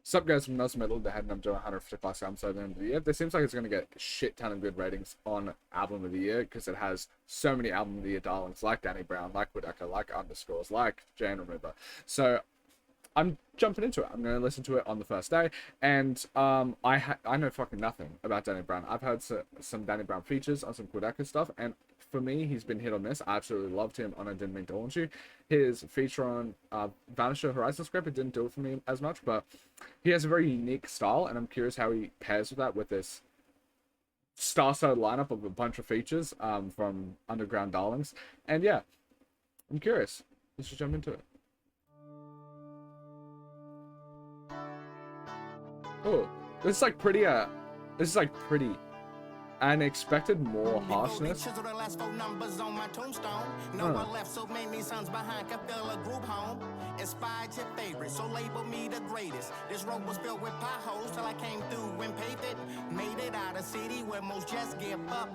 Sup guys, from AUSSIE METALHEAD, and I'm doing 150+ albums by the end of the year. This seems like it's going to get a shit ton of good ratings on Album of the Year because it has so many Album of the Year darlings like Danny Brown, like Woodeka, like Underscores, like Jane Remover. So I'm jumping into it. I'm going to listen to it on the first day, and I know fucking nothing about Danny Brown. I've heard some Danny Brown features on some Woodeka stuff, and for me, he's been hit or miss. I absolutely loved him on I Didn't Mean to Haunt You. His feature on Vanisher Horizon Script, it didn't do it for me as much, but he has a very unique style, and I'm curious how he pairs with that with this star-studded lineup of a bunch of features from Underground Darlings. And yeah, I'm curious. Let's just jump into it. Oh, this is like pretty, this is like pretty. And expected more harshness. No, I left so many sons behind, could fill a group home. Inspired your favorite, so label me the greatest. This road was filled with potholes till I came through and paved it. Made it out of city where most just give up.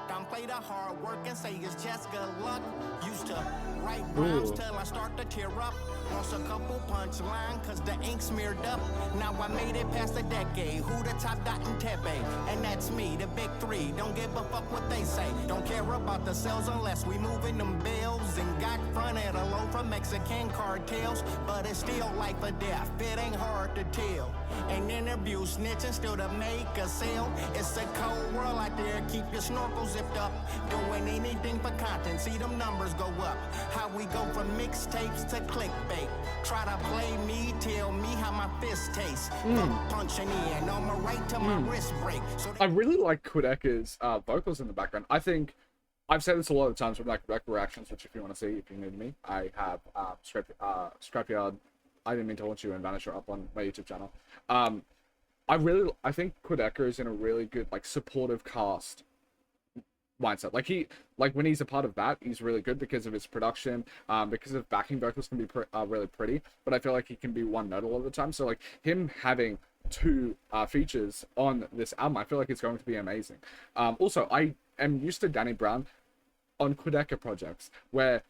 Don't play the hard work and say it's just good luck. Used to write rhymes till I start to tear up. Lost a couple punchline cause the ink smeared up. Now I made it past a decade. Who the top dot in Tepe? And that's me, the big three. Don't give a fuck what they say. Don't care about the sales unless we moving them bills. And got fronted alone from Mexican cartels. But it's still life or death. It ain't hard to tell. An interview snitching still to make a sale. It's a cold world out there. Keep your snorkel zipped up. Doing anything for content. See them numbers go up. How we go from mixtapes to clickbait. Try to play me, tell me how my fist tastes. Punching in on my right to my wrist break. So I really like Woodeka's vocals in the background. I think I've said this a lot of times from like reactions, which if you want to see, if you're new to me, I have Scrapyard, I Didn't Mean to Haunt You, and Vanisher up on my YouTube channel. I think Woodeka is in a really good like supportive cast mindset. Like when he's a part of that, he's really good because of his production, because of backing vocals can be really pretty, but I feel like he can be one note a lot of the time. So like him having two features on this album, I feel like it's going to be amazing. Also, I am used to Danny Brown on Woodeka projects where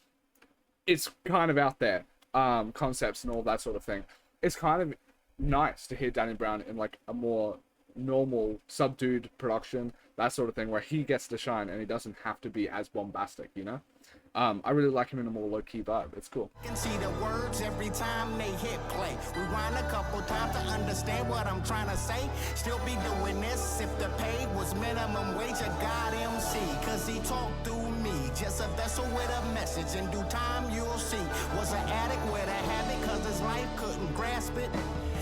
it's kind of out there, concepts and all that sort of thing. It's kind of nice to hear Danny Brown in like a more normal, subdued production, that sort of thing, where he gets to shine and he doesn't have to be as bombastic, you know? I really like him in a more low-key vibe. It's cool. You can see the words every time they hit play. Rewind a couple times to understand what I'm trying to say. Still be doing this if the pay was minimum wage. A God MC, cause he talked through me. Just a vessel with a message. In due time you'll see. Was an addict with a habit cause his life couldn't grasp it.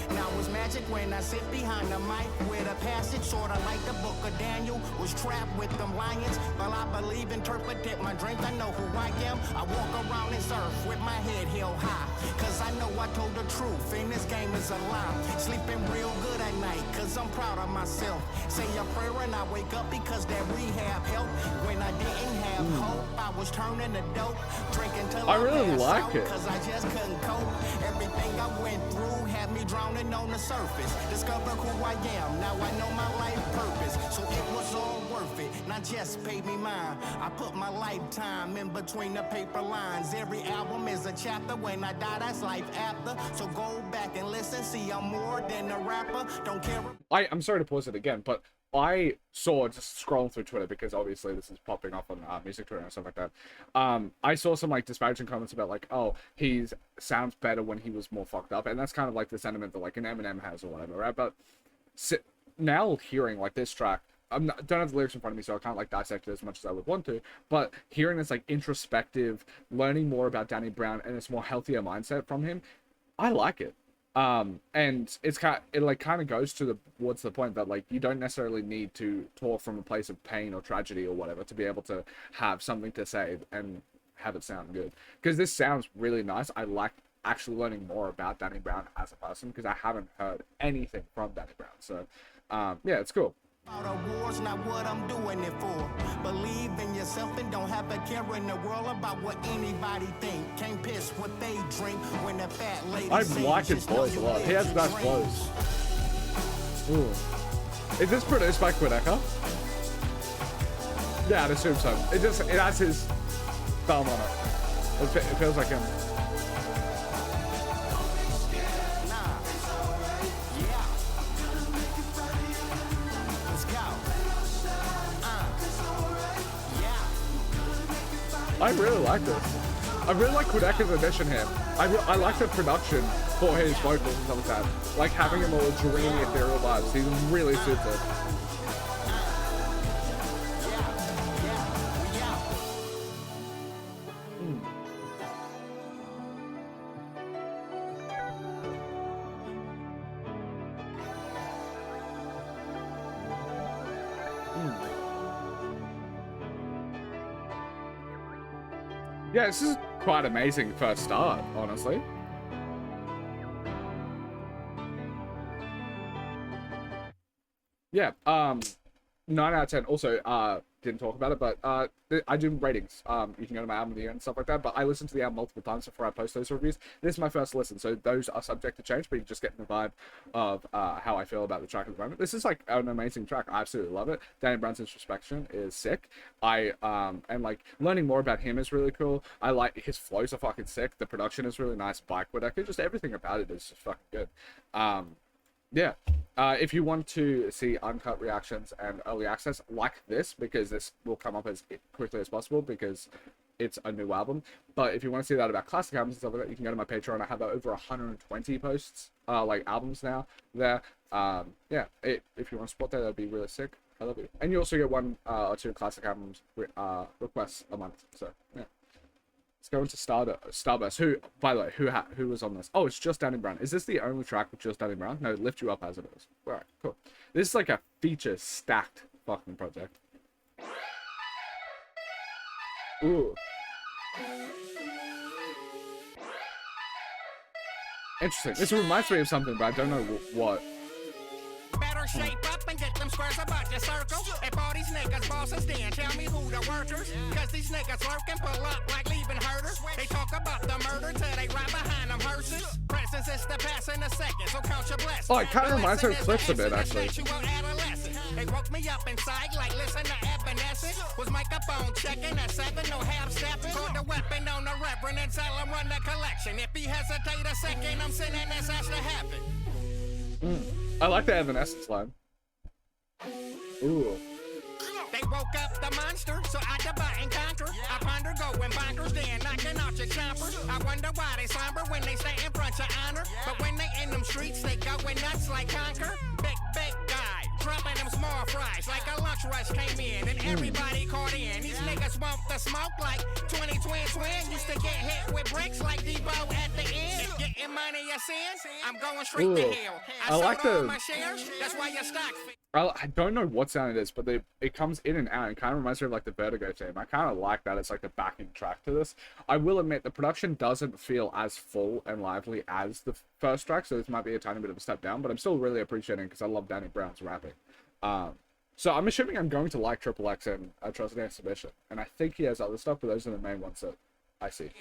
Now it's magic when I sit behind the mic with a passage, sorta like the book of Daniel. Was trapped with them lions, but I believe, interpreted my dreams. I know who I am. I walk around this earth with my head held high, cause I know I told the truth, and this game is a lie. Sleeping real good at night, cause I'm proud of myself. Say a prayer and I wake up because that rehab helped. When I didn't have hope, I was turning to dope, drinking till I really like out, it. cause I just couldn't cope. Everything I went through had me drowning on the surface. Discover who I am, now I know my life purpose. So it was all worth it, not just pay me mine. I put my lifetime in between the paper lines. Every album is a chapter, when I die that's life after. So go back and listen, see I'm more than a rapper. Don't care. I'm sorry to pause it again, but I saw, just scrolling through Twitter, because obviously this is popping up on music Twitter and stuff like that. I saw some like disparaging comments about like, oh, he sounds better when he was more fucked up, and that's kind of like the sentiment that like an Eminem has or whatever, right? But now hearing like this track, don't have the lyrics in front of me, so I can't like dissect it as much as I would want to. But hearing this like introspective, learning more about Danny Brown and this more healthier mindset from him, I like it. And it's kind of goes towards the point that like you don't necessarily need to talk from a place of pain or tragedy or whatever to be able to have something to say and have it sound good, because this sounds really nice. I like actually learning more about Danny Brown as a person, because I haven't heard anything from Danny Brown. So yeah, it's cool. About awards, not what I'm doing it for. Believe in yourself and don't have a care in the world about what anybody think. Can't piss what they drink when the fat lady I like his voice a lot. He has nice flows. Ooh. Is this produced by Woodeka? Yeah, I'd assume so. It has his thumb on it. It feels like him. Yeah, I really like this. I really like Quedeca's addition here. I like the production for his vocals and stuff like that. Like having him all dreamy, ethereal vibes. He really suits it. Yeah, this is quite amazing first start, honestly. Yeah, 9 out of 10. Also, didn't talk about it, but I do ratings. You can go to my album review and stuff like that, but I listen to the album multiple times before I post those reviews. This is my first listen, so those are subject to change, but you just get the vibe of how I feel about the track at the moment. This is like an amazing track. I absolutely love it. Danny Brown's introspection is sick. And like learning more about him is really cool. I like his flows are fucking sick. The production is really nice. Bike Quedeca, just everything about it is just fucking good. Yeah, if you want to see uncut reactions and early access like this, because this will come up as quickly as possible because it's a new album. But if you want to see that about classic albums and stuff like that, you can go to my Patreon. I have over 120 posts, like albums now there. Yeah, if you want to support that, that'd be really sick. I love you. And you also get 1 or 2 classic albums requests a month. So yeah. Let's go into Starburst. Who, by the way, who was on this? Oh, it's just Danny Brown. Is this the only track with just Danny Brown? No, Lift You Up as it is. All right, cool. This is like a feature stacked fucking project. Ooh. Interesting. This reminds me of something, but I don't know what. Better shape up and get them squares about your circle. If all these niggas bosses, then tell me who the workers. Cause these niggas lurking, pull up like leaving herders. They talk about the murder till they ride behind them hearses. Presence is the past in a second, so count your blessings. Oh, it kind of reminds me of Clips a bit, actually. They woke me up inside like listen to Evanescence. Was microphone checking at 7, no half stepping. Put the weapon on the reverend and tell him run the collection. If he hesitate a second, I'm sending this ass to heaven. I like the Evanescence line. Ooh. They woke up the monster, so I divide and conquer. I ponder going bonkers, then knocking out your chompers. I wonder why they slumber when they stay in front of honor. But when they in them streets, they going nuts like conquer. Big guy, dropping them small fries like a lunch rush came in and everybody caught in. These niggas want the smoke like 20 twin. Used to get hit with bricks like Debo at the end. If getting money a sin, I'm going straight to hell. I like sold all my shares, that's why your stocks. I don't know what sound it is, but it comes in and out and kind of reminds me of like the Vertigo theme. I kind of like that. It's like the backing track to this. I will admit the production doesn't feel as full and lively as the first track, so this might be a tiny bit of a step down, but I'm still really appreciating because I love Danny Brown's rapping. So I'm assuming I'm going to like Triple X and Trust and Exhibition, and I think he has other stuff, but those are the main ones that I see.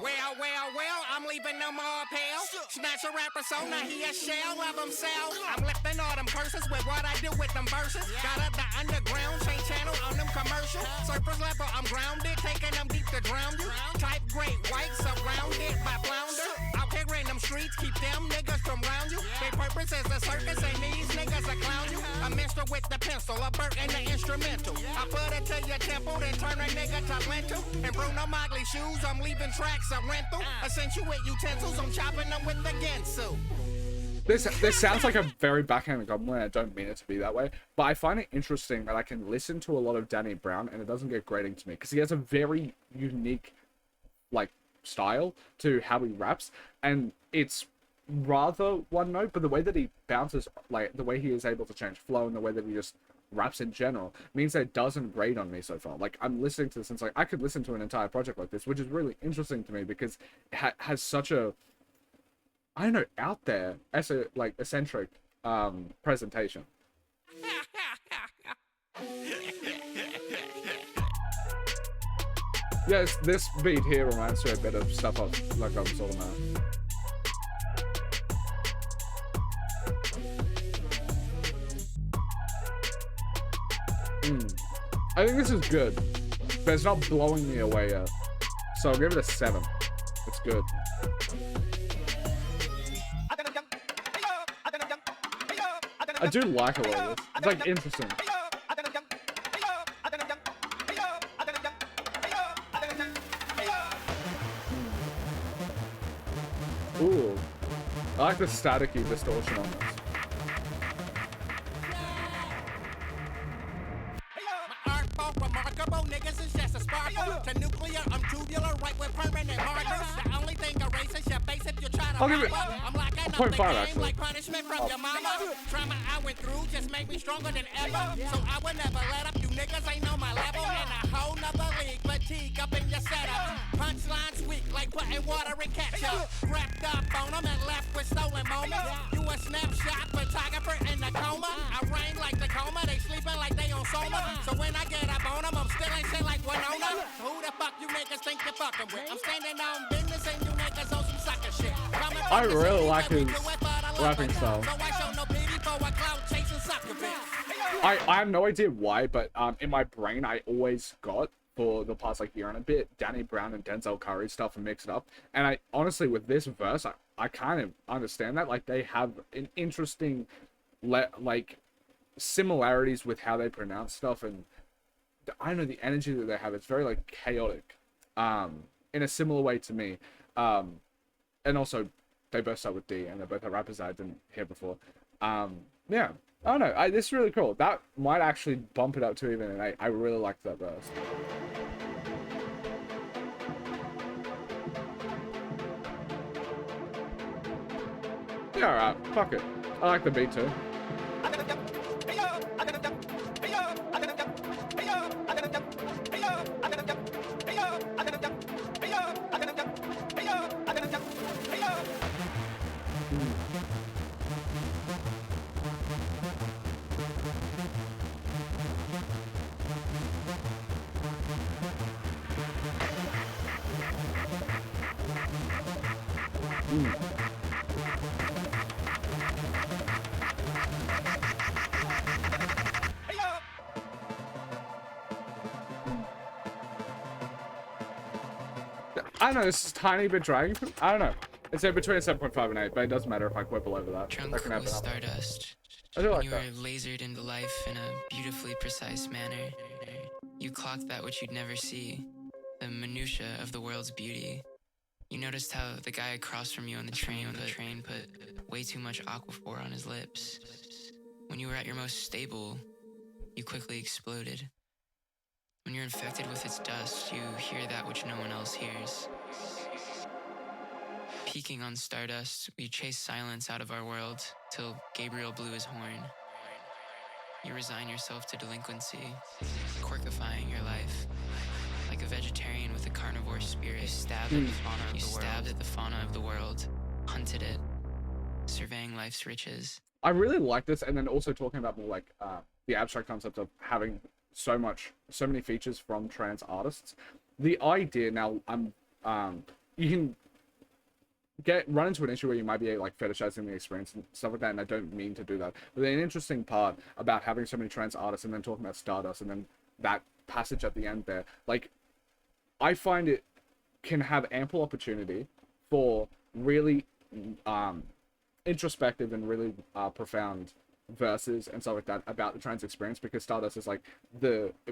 Well, I'm leaving no more pale. Snatch a rapper so now he a shell of himself. I'm lifting all them curses with what I do with them verses. Got up the underground, change channel on them commercials. Surface level, I'm grounded, taking them deep to drown you. Type great white, surrounded by flounder. Out here in them streets, keep them niggas from round you. Their purpose is a circus, and these niggas a clown you. A minstrel with the pencil, a bird in the instrumental. I put it to your temple, then turn a nigga to lentil. And Bruno Mogley shoes, I'm leaving tracks a rental. Accentuate utensils, I'm chopping them with the Gensu. This sounds like a very backhanded compliment. I don't mean it to be that way, but I find it interesting that I can listen to a lot of Danny Brown and it doesn't get grating to me because he has a very unique like style to how he raps, and it's rather one note, but the way that he bounces, like the way he is able to change flow and the way that he just raps in general means that it doesn't grate on me so far. Like I'm listening to this and it's like I could listen to an entire project like this, which is really interesting to me because it has such a, I don't know, out there as a like eccentric presentation. Yes, this beat here reminds me a bit of stuff like I was talking about. I think this is good, but it's not blowing me away yet. So I'll give it a 7. It's good. I do like a lot of this. It's like interesting. Ooh. I like the staticky distortion on this. Remarkable niggas is just a sparkle. To nuclear, I'm tubular, right with permanent markers. The only thing erases your face if you try to I'll give it I'm locking up 0.5 the game actually. like punishment from your mama. Trauma I went through just made me stronger than ever. So I would never let up. You niggas ain't on my level. In a whole nother league, fatigue up in your setup. Punchlines weak like putting water in ketchup. Wrapped up on them and left with stolen moments. You a snapshot photographer in the coma. I rain like the coma. They sleeping like they on soma. So when I get up on them, I'm still ain't shit like Winona. Who the fuck you niggas think you're fucking with? I'm standing on business and you niggas on some sucker shit. I really like his rapping style. So I show no pity for a clout chasing sucker bitch. I have no idea why, but in my brain I always got for the past like year and a bit Danny Brown and Denzel Curry stuff and mix it up. And I honestly with this verse I kind of understand that, like they have an interesting like similarities with how they pronounce stuff, and I don't know, the energy that they have, it's very like chaotic in a similar way to me, and also they both start with D and they're both rappers that I didn't hear before. Yeah, I don't know, this is really cool. That might actually bump it up to even an 8. I really liked that verse. Yeah, alright, fuck it, I like the beat too. I don't know, this is a tiny bit dragging. I don't know. It's in between a 7.5 and 8, but it doesn't matter if I quibble over that. Drunk That can happen. with Stardust. I do like You that. were lasered into life in a beautifully precise manner. You clocked that which you'd never see, the minutia of the world's beauty. You noticed how the guy across from you on the train put way too much Aquaphor on his lips. When you were at your most stable, you quickly exploded. When you're infected with its dust, you hear that which no one else hears. Peaking on Stardust, we chase silence out of our world till Gabriel blew his horn. You resign yourself to delinquency, quirkifying your life. Like a vegetarian with a carnivore spirit, you stabbed at the fauna of the world, hunted it, surveying life's riches. I really like this, and then also talking about more like the abstract concept of having so many features from trans artists. The idea now, you can run into an issue where you might be like fetishizing the experience and stuff like that, and I don't mean to do that. But an interesting part about having so many trans artists and then talking about Stardust and then that passage at the end there, like I find it can have ample opportunity for really introspective and really profound verses and stuff like that about the trans experience, because Stardust is like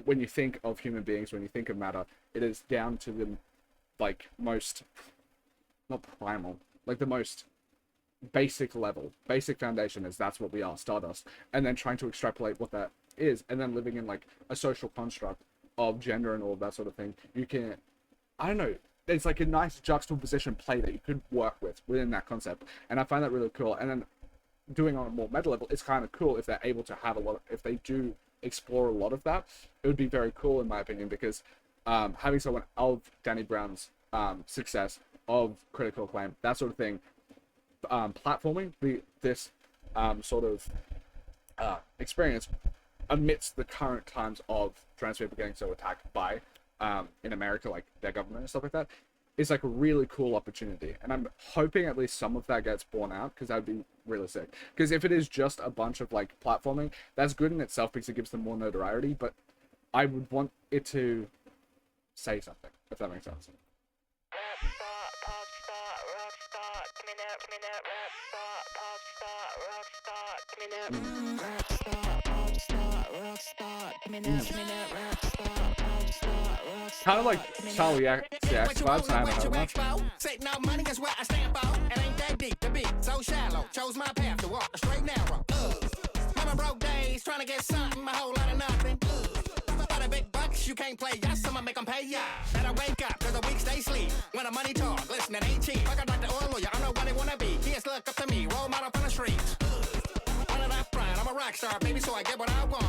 when you think of human beings, when you think of matter, it is down to the like most, not primal, like the most basic foundation is that's what we are, Stardust, and then trying to extrapolate what that is, and then living in like a social construct of gender and all of that sort of thing. You can, I don't know, it's like a nice juxtaposition play that you could work with within that concept, and I find that really cool. And then doing on a more meta level, it's kind of cool if they're able to have if they do explore a lot of that, it would be very cool in my opinion, because having someone of Danny Brown's success, of critical acclaim, that sort of thing, platforming this sort of experience amidst the current times of trans people getting so attacked by in America, like their government and stuff like that, is like a really cool opportunity, and I'm hoping at least some of that gets borne out, because that would be really sick. Because if it is just a bunch of like platforming, that's good in itself because it gives them more notoriety, but I would want it to say something, if that makes sense. Kind of like Charlie X vibes, and I haven't heard enough. Sitting out money is where I stand for. It ain't that deep to be so shallow. Chose my path to walk the straight narrow. Mama broke days trying to get something, a whole lot of nothing. For the big bucks, you can't play. Yes, I'ma make them pay ya. Better wake up, cause the weeks they sleep. When the money talk, listen, it ain't cheap. Like a Dr. Oil lawyer, I know what they wanna be. Kids look up to me, role model from the streets. Why did I front? I'm a rock star, baby, so I get what I want.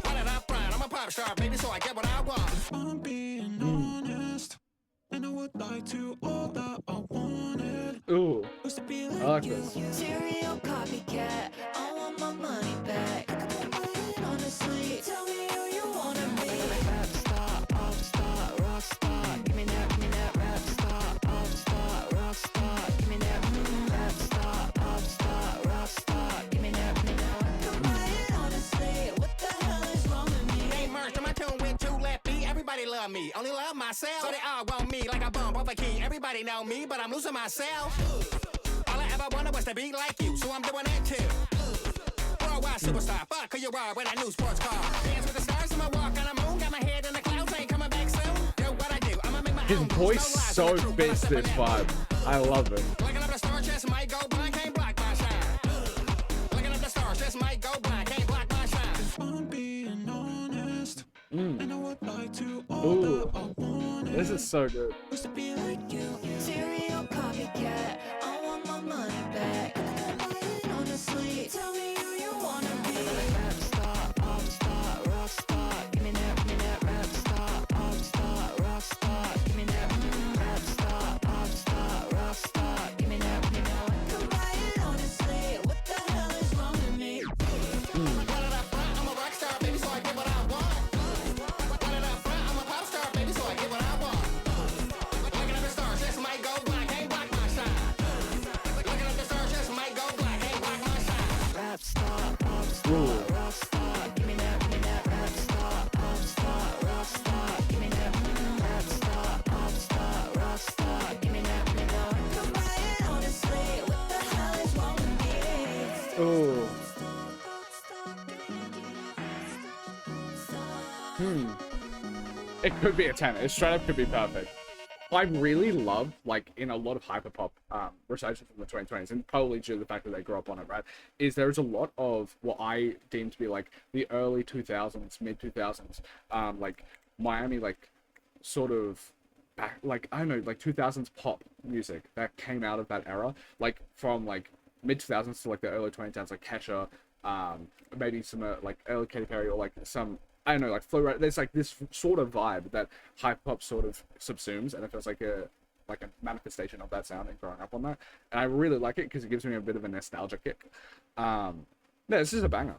Why did I front? I'm a pop star, baby, so I get what I want. I'm being honest, and I would lie to all that I wanted. Ooh, Used to be I like like you. this. Serial copycat, I want my money back. Honestly, tell me who you wanna be. Rap star, pop star, rock star. Give me that rap star, pop star, rock star. Give me that rap star, pop star, rock star. Give me that. Come on, honestly, what the hell is wrong with me? They merged on my tune with two left feet. Everybody love me, only love myself. So they all want me like a bump off a key. Everybody know me, but I'm losing myself. All I ever wanted was to be like you, so I'm doing that too. Worldwide superstar, fuck who you are with a new sports car. Dance with the stars, I'ma walk on the moon. Got my head in the clouds, ain't coming back soon. Do what I do, I'ma make my His own voice rules. so No lies, no fits truth, this I'ma step vibe. I love it. Looking up the stars, just might go blind, can't block my shine. Looking up the stars, just might go blind, can't block my shine. I'm being honest, and I would lie to all Ooh, that I wanted. this is so good. Used to be like you. Serial copycat, I want my money back. Honestly, tell me who you wanna be. Rap star, pop star, rock star. Give me that rap star, pop star, rock star. Give me that rap star, pop star, rock star. Give me that. Come by it honestly, what the hell is wrong with me? Why did I front? I'm a rock star, baby, so I get what I want. Why did I front? I'm a pop star, baby, so I get what I want. Looking at the stars, just might go blind, can't block my shine. Looking at the stars, just might go blind, can't block my shine. Rap star, pop star, rock star. Give me that rap star, pop star, rock star. Give me that rap star, pop star, rock star. Give me that. Come by it honestly, what the hell is wrong with me? Ooh. It could be a 10. It straight up could be perfect. I really love, like, in a lot of hyperpop recitations from the 2020s, and probably due to the fact that they grew up on it, right, is there's a lot of what I deem to be, like, the early 2000s, mid-2000s, like, Miami, like, sort of, back, like, I don't know, like, 2000s pop music that came out of that era, like, from, like, mid-2000s to, like, the early 2010s, like, Kesha, maybe some, like, early Katy Perry, or, like, some, I don't know, like flow. There's like this sort of vibe that hyperpop sort of subsumes, and it feels like a manifestation of that sound and growing up on that. And I really like it because it gives me a bit of a nostalgia kick. Yeah, this is a banger.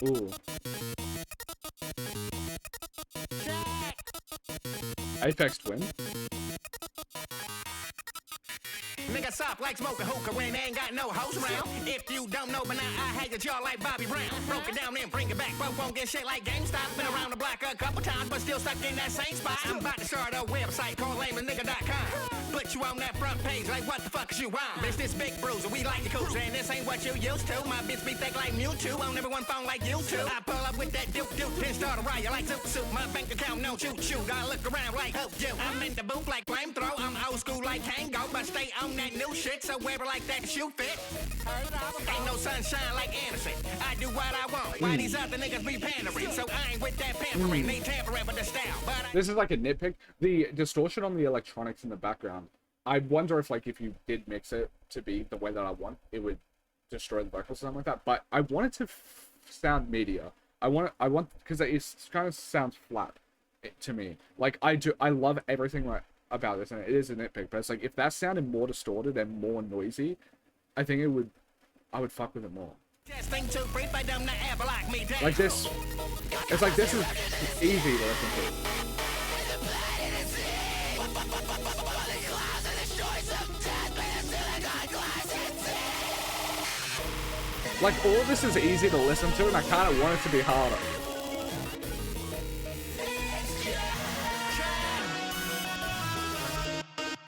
Ooh. Apex Twin. Nigga soft like smoking hookah when they ain't got no hoes around. If you don't know, but now I had your jaw like Bobby Brown. Broke it down and bring it back. Both won't get shit like GameStop. Been around the block a couple times, but still stuck in that same spot. I'm about to start a website called lamannigga.com. Put you on that front page like what the fuck is you on? Bitch, this big bruiser, we like the cruiser, and this ain't what you used to. My bitch be thick like Mewtwo, on everyone phone like you two. I pull up with that duke, then start a riot like Super Soup. My bank account no shoot. I look around like oh, you. I'm in the booth like flamethrower. I'm old school like Tango, but stay on that new shit, so wherever like that shoe fit. Ain't no sunshine like Anderson. I do what I want. Why these other niggas be pandering? So I ain't with that pampering. They tampering with the style. But This is like a nitpick. The distortion on the electronics in the background. I wonder if like if you did mix it to be the way that I want, it would destroy the vocals or something like that. But I want it to sound media. I want because it kind of sounds flat to me. Like I love everything about this, and it is a nitpick. But it's like if that sounded more distorted and more noisy, I think I would fuck with it more. Like this, it's like this is easy to listen to. Like all this is easy to listen to, and I kind of want it to be harder.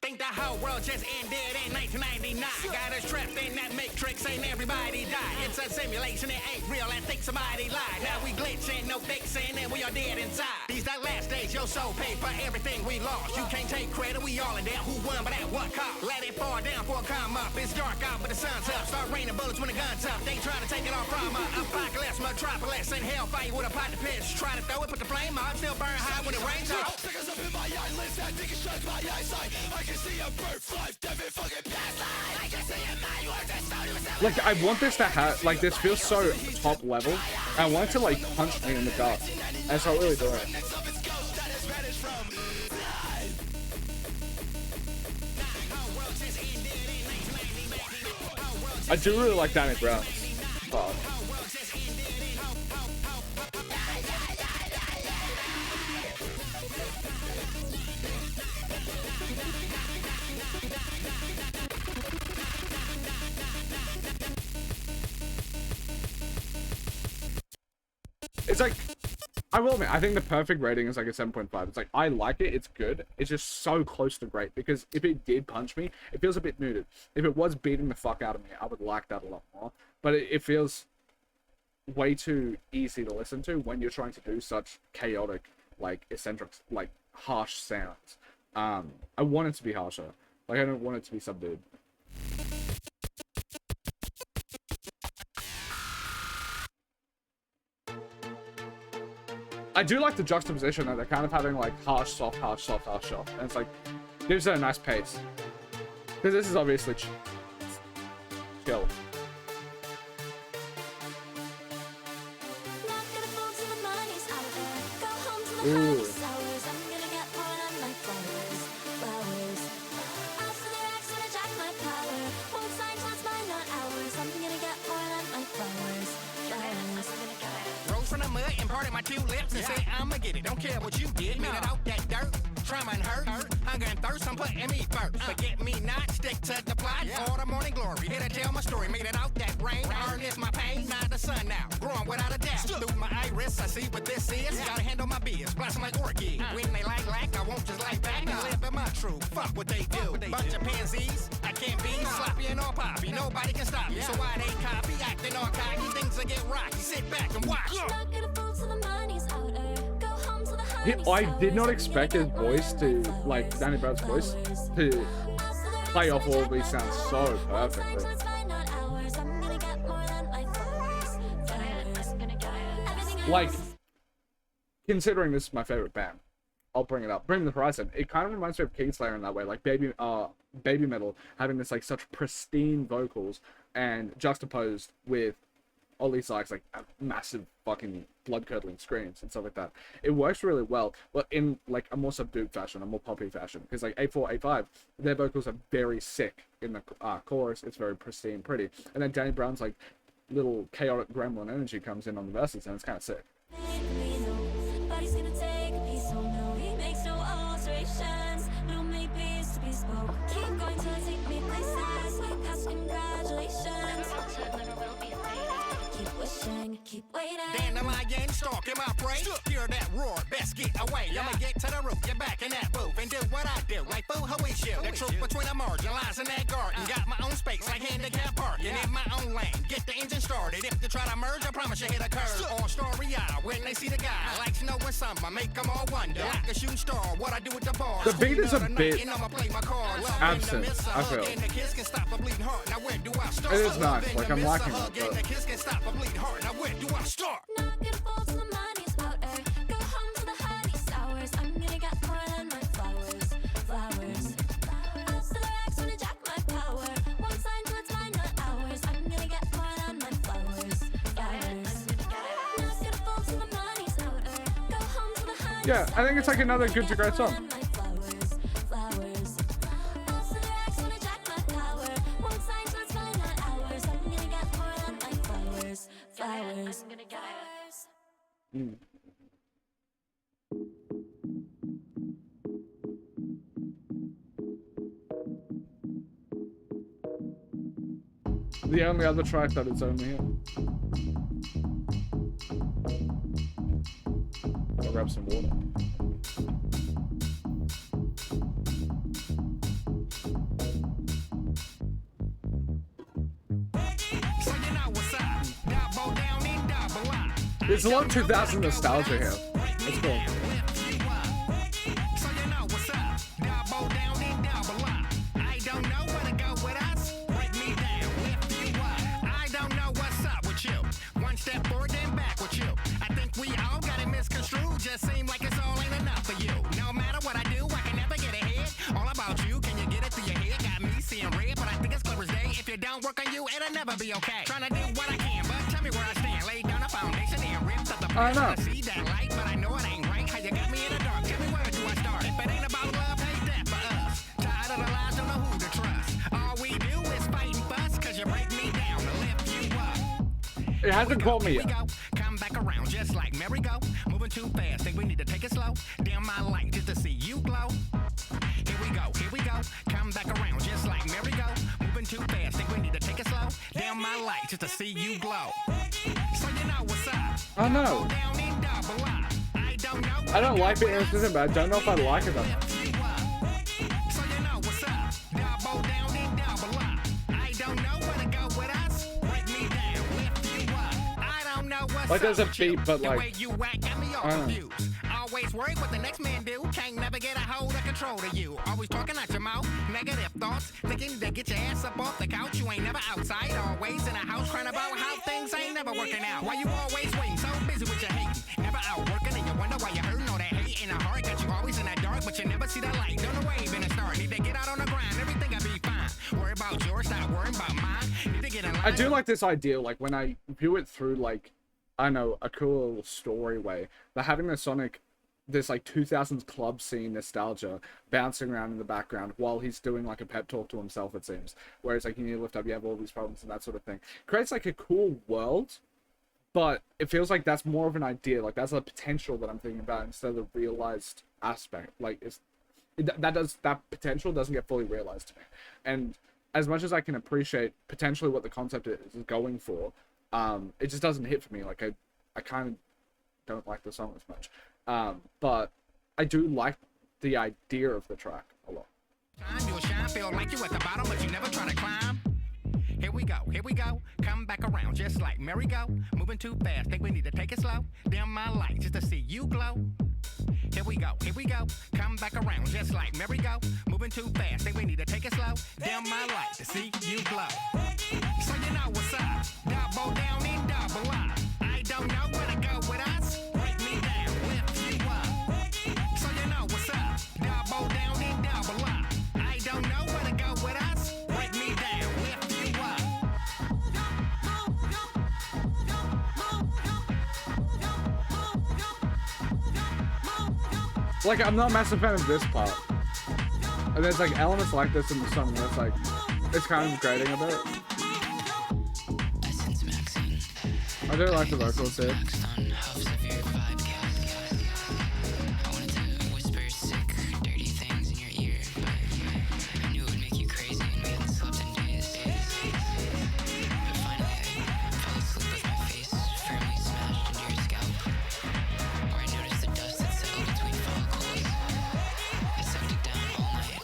Think the whole world just ended in 1999. Got us trapped in that matrix, ain't everybody died. It's a simulation, it ain't real, I think somebody lied. Now we glitching, no fixing, and we are dead inside. These the last days, your soul paid for everything we lost. You can't take credit, we all in there. Who won, but at what cost? Let it fall down before it come up. It's dark out, but the sun's up. Start raining bullets when the gun's up. They trying to take it all from us. Apocalypse, metropolis, and hellfire with a pot to pitch. Try to throw it, put the flame on, still burn high when it rains out. Figures up in my eyelids, that nigga shuts my eyesight. I can see a birth life, Devin fucking past life. I can see a man, you are just so. Like, I want this to have, like, this feels so top level. I want it to, like, punch me in the gut. And so I really do it. I do really like Danny Brown. Fuck. It's like, I will admit, I think the perfect rating is like a 7.5. It's like, I like it, it's good. It's just so close to great, because if it did punch me, it feels a bit muted. If it was beating the fuck out of me, I would like that a lot more. But it feels way too easy to listen to when you're trying to do such chaotic, like, eccentric, like, harsh sounds. I want it to be harsher. Like, I don't want it to be subdued. I do like the juxtaposition that they're kind of having, like, harsh, soft, harsh, soft, harsh, soft. And it's like, gives it a nice pace. Because this is obviously chill. Ooh. From the mud and parted my two lips and say I'ma get it. Don't care what you did. Made it out that dirt. Trauma and hurt. Hunger and thirst. I'm putting me first. Forget me not. Stick to the plot. For the morning glory. Here to tell my story. Made it out that rain. Earn is my pain. Not the sun now. Growing without a doubt. Through my iris, I see what this is. Gotta handle my biz. Blossom like orchid. When they like, I won't just like back. I live in my truth. Fuck what they do. Bunch of pansies. I can't be sloppy and all poppy. Nobody can stop me. So why they copy? Acting all cocky. Things will get rocky. Sit back and watch. I did not expect his voice to, like, Danny Brown's voice to play off all of these sounds so perfectly. Like, considering this is my favorite band, I'll bring it up. Bring the Horizon. It kind of reminds me of Kingslayer in that way, like Baby Metal having this, like, such pristine vocals and juxtaposed with all these like massive fucking blood-curdling screams and stuff like that. It works really well, but in like a more subdued fashion, a more poppy fashion. Because like 8-4, 8-5, their vocals are very sick in the chorus. It's very pristine, pretty. And then Danny Brown's like little chaotic gremlin energy comes in on the verses, and it's kind of sick. Keep waiting. Dandelion stalking my prey. Hear that roar, best get away. I'ma get to the roof, get back in that booth and do what I do. Like boo, who is you? The truth between the marginalized in that garden. Got my own space, like handicap parking in my own lane. Get the engine started. If you try to merge, I promise you hit a curve. All story out when they see the guy. Like to know when something, I make them all wonder. Like a shooting star, what I do with the bar. The beat is a bit absent, I feel. It is nice, like I'm liking it, but... Yeah, I think it's like another good to great song. The only other track that it's only here. I'll grab some water. There's a lot of 2000 nostalgia here. That's cool. So you know what's up. Double down and double up. I don't know where to go with us. Break me down, lift you up. I don't know what's up with you. One step forward, then back with you. I think we all got it misconstrued. Just seem like it's all ain't enough for you. No matter what I do, I can never get ahead. All about you, can you get it through your head? Got me seeing red, but I think it's clear as day. If you don't work on you, it'll never be okay. Trying to do what I can, but tell me where I stand. Lay down a foundation and ripped up the I know. I see that light, but I know it ain't right. How you got me in the dark? Tell me where do I start? If it ain't about love, hate that for us. Tired of the lies, don't know who to trust. All we do is fight and fuss, cause you break me down to lift you up. It hasn't caught me Here we yet. go, come back around just like merry-go. Moving too fast, think we need to take it slow. Dim my light just to see you glow. Here we go, come back around just like merry-go. Moving too fast, think we need to take it slow. Dim my light just to see you glow. So you know what's up. I know. Down and double up. I don't know. I don't like it in a system, but I don't know if I like it that much. So you know what's up. Double down and double up. I don't know where to go with us. Break me down, lift you up. I don't know what's Like, there's a up with you. beat, but, The like, way you act got me all I don't know. confused. Always worried what the next man do. Can't never get a hold of control of you. Always talking out your mouth. Negative thoughts. Thinking to get your ass up off the couch. You ain't never outside. Always in a house crying about how things ain't never working out. Why you always waiting? So busy with your hating. Never out working and you wonder why you're hurting all that hate in a heart. Got you always in that dark, but you never see the light. Don't know wave in the start. Need to get out on the grind. Everything will be fine. Worry about yours, not worrying about mine. Need to get in line. I do like this idea, like, when I view it through, like, I don't know, a cool little story way. But having the Sonic, this, like, 2000s club scene nostalgia bouncing around in the background while he's doing, like, a pep talk to himself, it seems. Whereas, like, you need to lift up, you have all these problems and that sort of thing. Creates, like, a cool world, but it feels like that's more of an idea. Like, that's a potential that I'm thinking about instead of the realized aspect. Like, that potential doesn't get fully realized to me. And as much as I can appreciate potentially what the concept is going for, it just doesn't hit for me. Like, I kind of don't like the song as much. But I do like the idea of the track a lot. You'll shine, feel like you at the bottom, but you never try to climb. Here we go, come back around just like merry-go. Moving too fast, think we need to take it slow. Dim my light just to see you glow. Here we go, come back around just like merry-go. Moving too fast, think we need to take it slow. Dim my light to see you glow. So you know what's up, double down and double up. I don't know where to go with us. Break me down, lift you up. So you know what's up, double down and double up. I don't know where to go with us. Break me down, lift you up. Like, I'm not a massive fan of this part. And there's, like, elements like this in the song that's, like, it's kind of grating a bit. Essence maxing. I do like the vocals here. Maxed on huffs of your vibe gas. I wanted to whisper sick, dirty things in your ear, but I knew it would make you crazy and we hadn't slept in days. But finally I fell asleep with my face firmly smashed into your scalp, where I noticed the dust that settled between follicles. I sucked it down all night,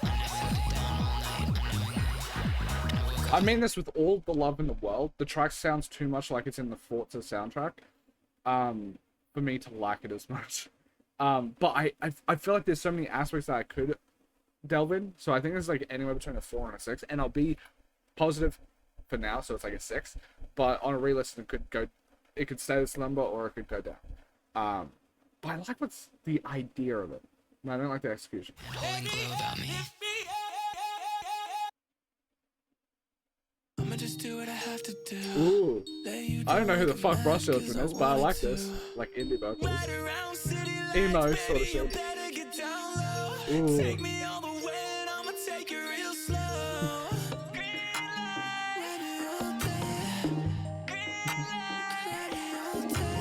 unknowingly. And I woke up. I mean this with all the love in the world. The track sounds too much like it's in the Forza soundtrack, for me to like it as much. But I feel like there's so many aspects that I could delve in. So I think it's like anywhere between a 4 and a 6, and I'll be positive for now, so it's like a 6. But on a re-listen, it could stay this number or it could go down. But I like what's the idea of it. And I don't like the execution. An holding glow about me. I'ma just do what I have to do. Ooh. Let you I don't know who the do fuck what Brush you Children like, is, 'cause but I I like want this. to. Like indie vocals. Ride around city Emo lights, sort of baby, shit. you better get down low. Ooh. Take me all the way and I'ma take it real slow. Green light, ride me all day. Green light, ride me all day.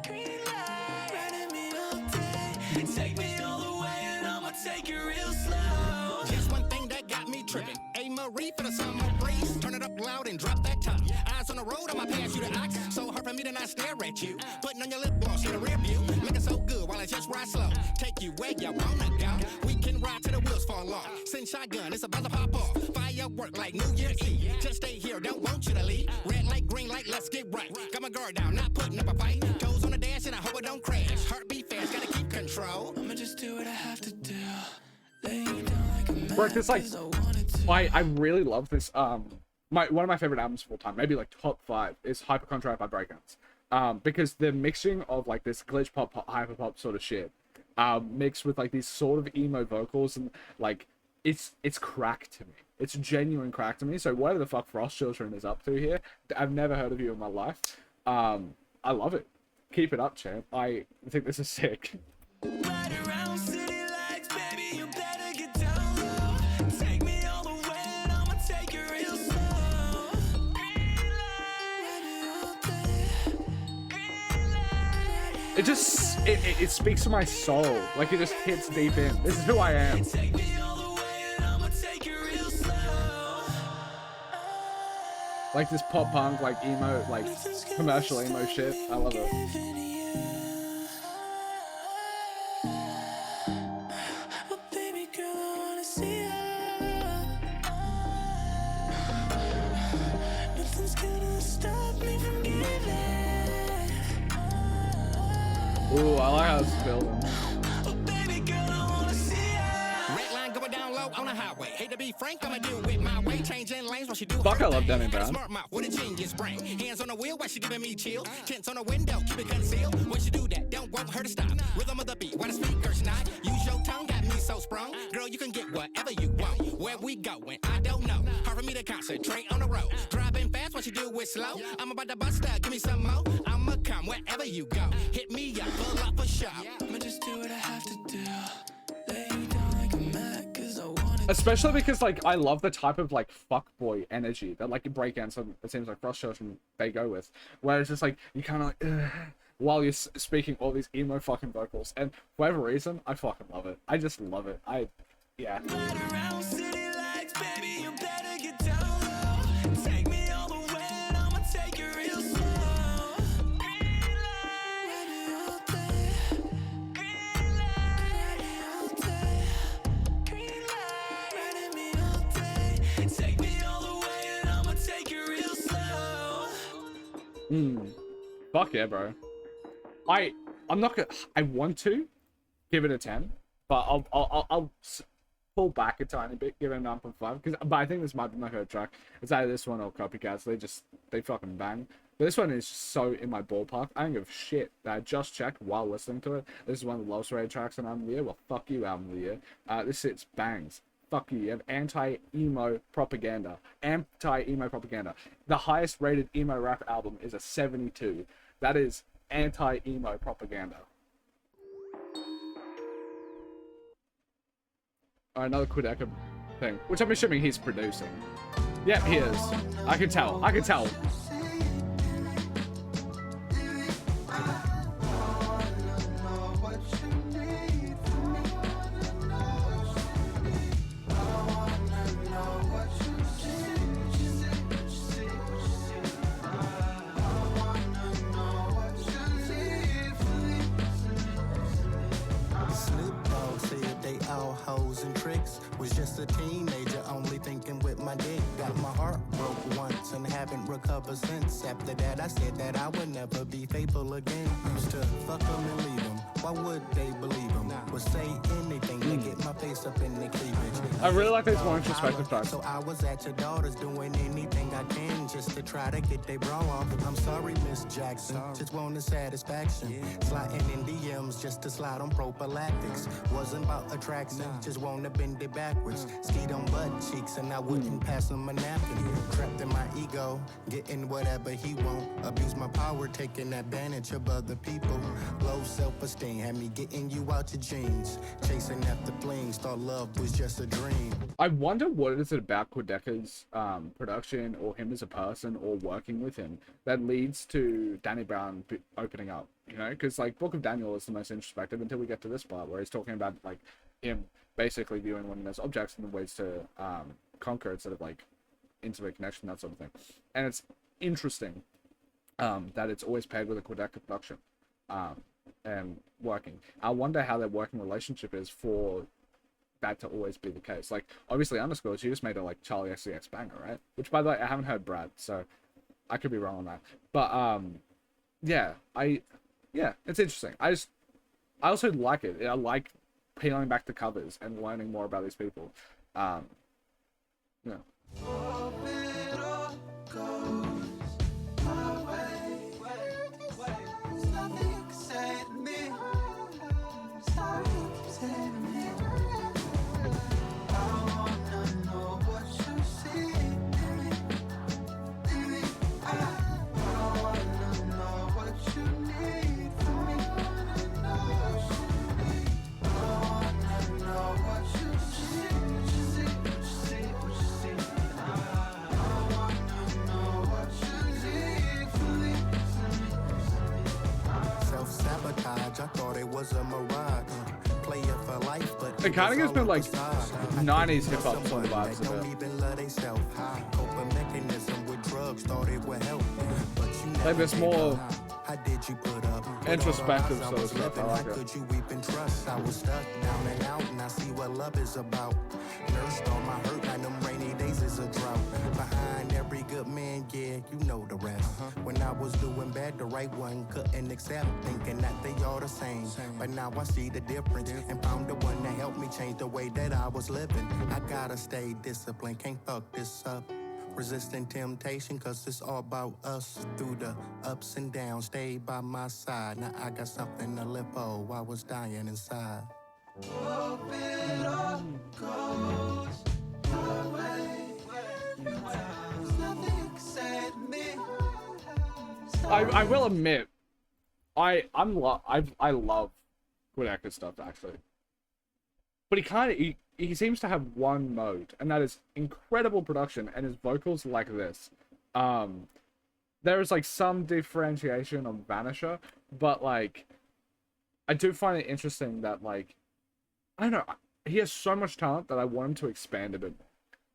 Green light, riding me all day. Take me all the way and I'ma take it real slow. Just one thing that got me tripping. A Marie for the summer breeze. Turn it up loud and drop that top. Eyes on the road, I'ma pass you the ox. So hard for me to not stare at you. Putting on your lip gloss in the rear view. Looking so good while I just ride slow. Take you where you wanna go. We can ride till the wheels fall off. Send shotgun, it's about to pop off. Fire up work like New Year's Eve. Just stay here, don't want you to leave. Red light, green light, let's get right. Got my guard down, not putting up a fight. Toes on the dash and I hope it don't crash. Heartbeat fast, gotta keep control. I'ma just do what I have to do. Lay you down like a man, Bro, it's like, 'cause I wanted to. I really love this. One of my favorite albums of all time, maybe like top 5, is Hypercontract by Breakdance. Because the mixing of like this glitch pop, hyper pop sort of shit, mixed with like these sort of emo vocals, and like it's crack to me. It's genuine crack to me. So whatever the fuck Frost Children is up to here, I've never heard of you in my life. I love it. Keep it up, champ. I think this is sick. Ride around city lights, baby, you better get down low. Take me all the way and I'ma take it real slow. Green light, It just it speaks to my soul. Like it just hits deep in. This is who I am. take me all the way and I'ma take it real slow. Like this pop punk, like emo, like commercial emo shit. I love it. Giving you. Oh, baby girl, I wanna see ya. Nothing's gonna stop me from giving. Ooh, I like how this is building. Oh, baby girl, I wanna see ya. Red line going down low on the highway. Hate to be frank, I'ma do it my way. Changing lanes while she do Fuck, her I love thing. Danny Got a Brown. smart mouth with a genius brain. Hands on the wheel while she giving me chills. Tints on the window, keep it concealed. When she do that, don't want her to stop. Rhythm of the beat, why the speakers not? Use your tongue, got me so sprung. Girl, you can get whatever you want. Where we going, I don't know. Hard for me to concentrate on the road. Driving fast, what you do it slow. I'm about to bust out, give me some more. I'ma come wherever you go. Hit me up, pull up a show. I'ma just do what I have to do. Lay you down like a mat, 'cause I wanted to. Especially because like I love the type of like fuckboy energy that like in breakdance, it seems like Frost Children they go with, where it's just like you kind of like while you're speaking all these emo fucking vocals, and for whatever reason I fucking love it. I just love it. Yeah. Ride around city lights, baby, you better get down low. Take me all the way and I'ma take it real slow. Green light, ready all day. Green light, ready all day. Green light, ready me all day. Take me all the way and I'ma take it real slow. Fuck yeah, bro. I'm not gonna. I want to give it a 10, but I'll pull back a tiny bit, give it a 9.5. But I think this might be my favorite track. It's either this one or Copycats. They fucking bang. But this one is so in my ballpark. I don't give a shit that I just checked while listening to it. This is one of the lowest rated tracks on album of the year. Well, fuck you, album of the year. This shit's bangs. Fuck you. You have anti-emo propaganda. Anti-emo propaganda. The highest rated emo rap album is a 72. That is anti-emo propaganda. Alright, another Quedeca thing, which I'm assuming he's producing. Yep, he is. I can tell. Snoop Dogg said they all hoes and tricks. Was just a teenager, only thinking with my dick. Got my heart broke once and haven't recovered since. After that, I said that I would never be faithful again. Used to fuck them and leave them. Why would they believe them? Would say anything to get my face up in the cleavage. I really like these more introspective tracks. So I was at your daughter's doing anything I can just to try to get they bra off. I'm sorry, Miss Jackson. Just wanted satisfaction. Sliding in DMs just to slide on prophylactics. Wasn't about attraction, just wanna bend it backwards. Skied on butt cheeks and I wouldn't pass him a napkin. Trapped in my ego, getting whatever he want. Abuse my power, taking advantage of other people. Low self-esteem had me getting you out your jeans. Chasing after flings, thought love was just a dream. I wonder what it is about Quedeca's production, or him as a person, or working with him, that leads to Danny Brown opening up. You know, because like Book of Daniel is the most introspective until we get to this part where he's talking about like him basically viewing women as objects and the ways to conquer instead of like intimate connection, that sort of thing. And it's interesting that it's always paired with a Quedeca production and working. I wonder how their working relationship is for that to always be the case. Like, obviously, Underscore, she just made a, like, Charlie XCX banger, right? Which, by the way, I haven't heard Brad, so I could be wrong on that. But, yeah, it's interesting. I also like it. I like peeling back the covers and learning more about these people. Yeah. Self-sabotage, I thought it was a mirage. Play it for life, but It kind of gives me, like, facade. 90s hip-hop sort of vibes They a don't bit. even love they self. Coping mechanism with drugs, thought it would help. But you Like, never this did. more How did you put up with all the introspective lies I sort of was stuff. I living? like How it. could you even trust? I was stuck down and out, and I see what love is about. Nursed on my hurt, and them rainy days is a drought. Behind every good man, yeah, you know the rest. When I was doing bad, the right one couldn't accept, thinking that they all the same. But now I see the difference, and found the one that helped me change the way that I was living. I gotta stay disciplined, can't fuck this up. Resisting temptation, cause it's all about us. Through the ups and downs, stay by my side. Now I got something to live for, I was dying inside. I will admit, I love Quidecker's stuff, actually. But he seems to have one mode, and that is incredible production, and his vocals like this. There is, like, some differentiation on Vanisher, but, like, I do find it interesting that, like, I don't know, he has so much talent that I want him to expand a bit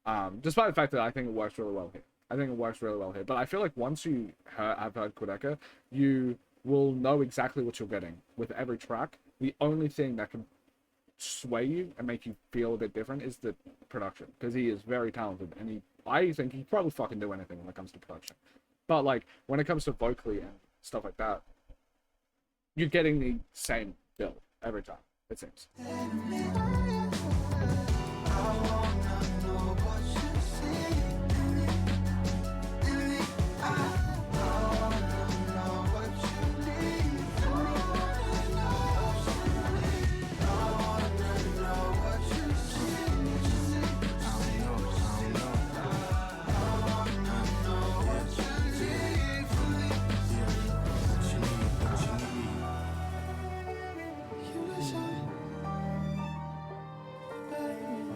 more. Despite the fact that I think it works really well here. But I feel like once you have heard Quidecker, you will know exactly what you're getting with every track. The only thing that can sway you and make you feel a bit different is the production, because he is very talented, and I think he probably fucking do anything when it comes to production. But, like, when it comes to vocally and stuff like that, you're getting the same build every time, it seems.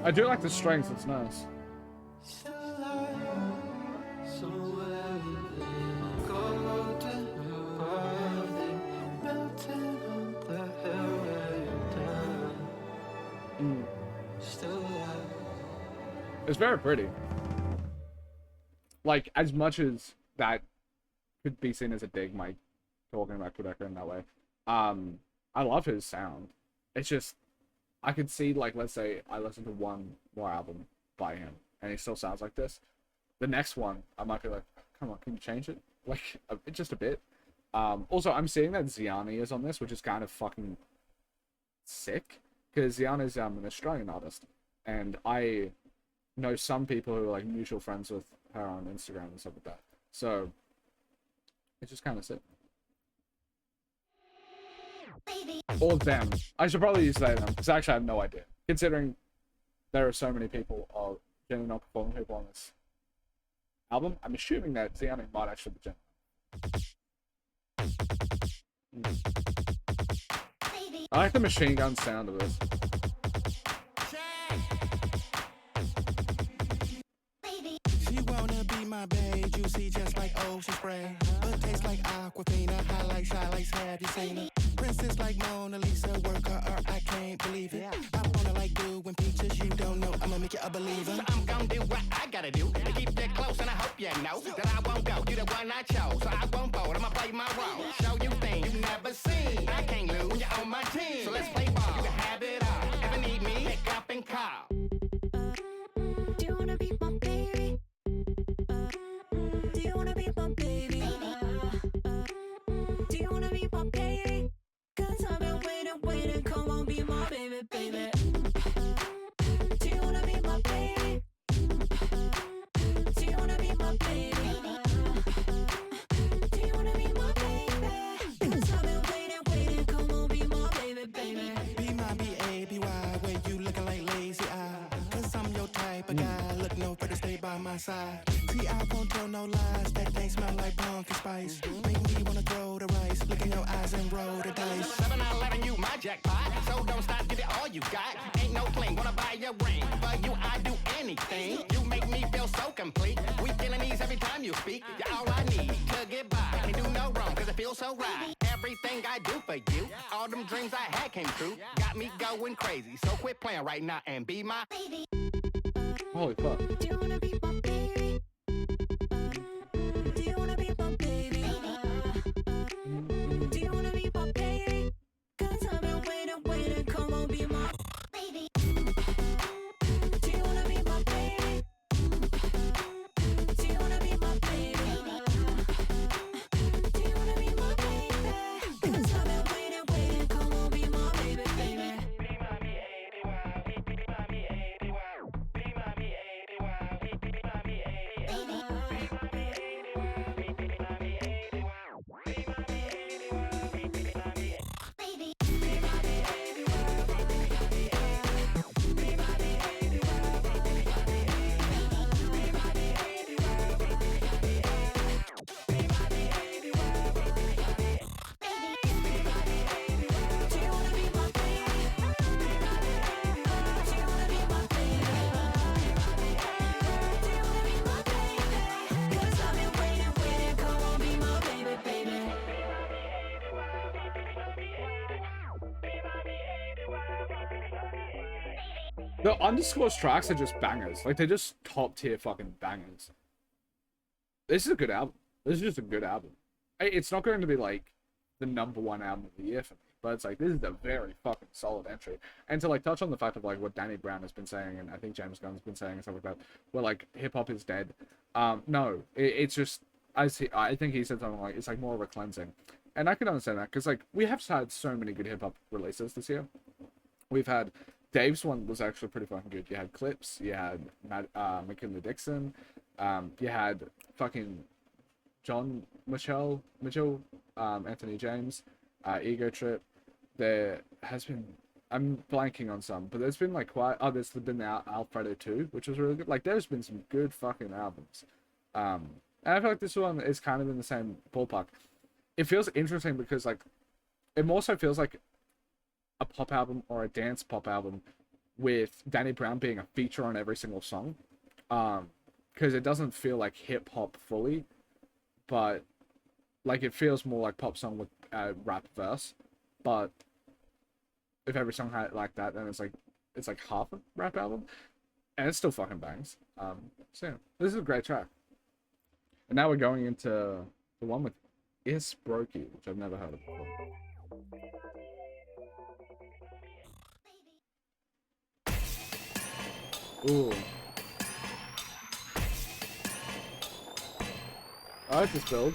I do like the strength, it's nice. It's very pretty. Like, as much as that could be seen as a dig, Mike, talking about Quedecker in that way, I love his sound. It's just, I could see, like, let's say I listen to one more album by him, and he still sounds like this. The next one, I might be like, come on, can you change it? Like, just a bit. Also, I'm seeing that Ziani is on this, which is kind of fucking sick, because Ziani is an Australian artist, and I know some people who are, like, mutual friends with her on Instagram and stuff like that. So, it's just kind of sick. Or them. I should probably use they them, because I actually have no idea. Considering there are so many people, generally not performing people on this album, I'm assuming that Ziani might actually be general. I like the machine gun sound of this. She wanna be my babe, juicy just like ocean spray, but tastes like Aquafina. Highlights, have you seen her? Princess like Mona Lisa, work her art, I can't believe it. I wanna like doing features, you don't know, I'ma make you a believer. So I'm gonna do what I gotta do to keep that close, and I hope you know that I won't go. You the one I chose, so I won't fold. I'ma play my role, show you things you never seen. I can't lose when you're on my team, so let's play ball. You can have it all. Ever need me? Pick up and call. a guy. Look no further, stay by my side. See, I won't tell no lies. That thing smell like pumpkin spice. Make me wanna throw the rice. Look in your eyes and roll the dice. 7-11, you my jackpot. So don't stop, give it all you got. Ain't no fling, wanna buy your ring. For you, I do anything. You make me feel so complete. We feeling these every time you speak. You're all I need to get by. Can't do no wrong, cause it feels so right. Everything I do for you, all them dreams I had came true. Got me going crazy. So quit playing right now and be my baby. Holy fuck. Do you wanna be my baby? Do you wanna be my baby? Do you wanna be my baby? 'Cause I've been waiting, come on, be my baby. Do you wanna be my baby? Do you wanna be my baby? Do you wanna be my baby? 'Cause I've been waiting, come on, be my baby, baby. The underscores tracks are just bangers. Like, they're just top tier fucking bangers. This is a good album. This is just a good album. It's not going to be like the #1 album of the year for me, but it's like, this is a very fucking solid entry. And to like touch on the fact of like what Danny Brown has been saying, and I think James Gunn's been saying and stuff like that, where like hip hop is dead. No, it's just, I think he said something like, it's like more of a cleansing. And I can understand that, because like we have had so many good hip hop releases this year. We've had Dave's one was actually pretty fucking good. You had Clips, you had McKinley Dixon, you had fucking John Mitchell, Anthony James, Ego Trip. There has been, I'm blanking on some, but there's been like quite, there's been Alfredo 2, which was really good. Like, there's been some good fucking albums. And I feel like this one is kind of in the same ballpark. It feels interesting because like, it more so feels like a pop album or a dance pop album with Danny Brown being a feature on every single song, because it doesn't feel like hip hop fully, but like it feels more like pop song with a rap verse. But if every song had like that, then it's like half a rap album, and it still fucking bangs. So yeah, this is a great track. And now we're going into the one with Is Brokey, which I've never heard of before. Ooh. I like this build.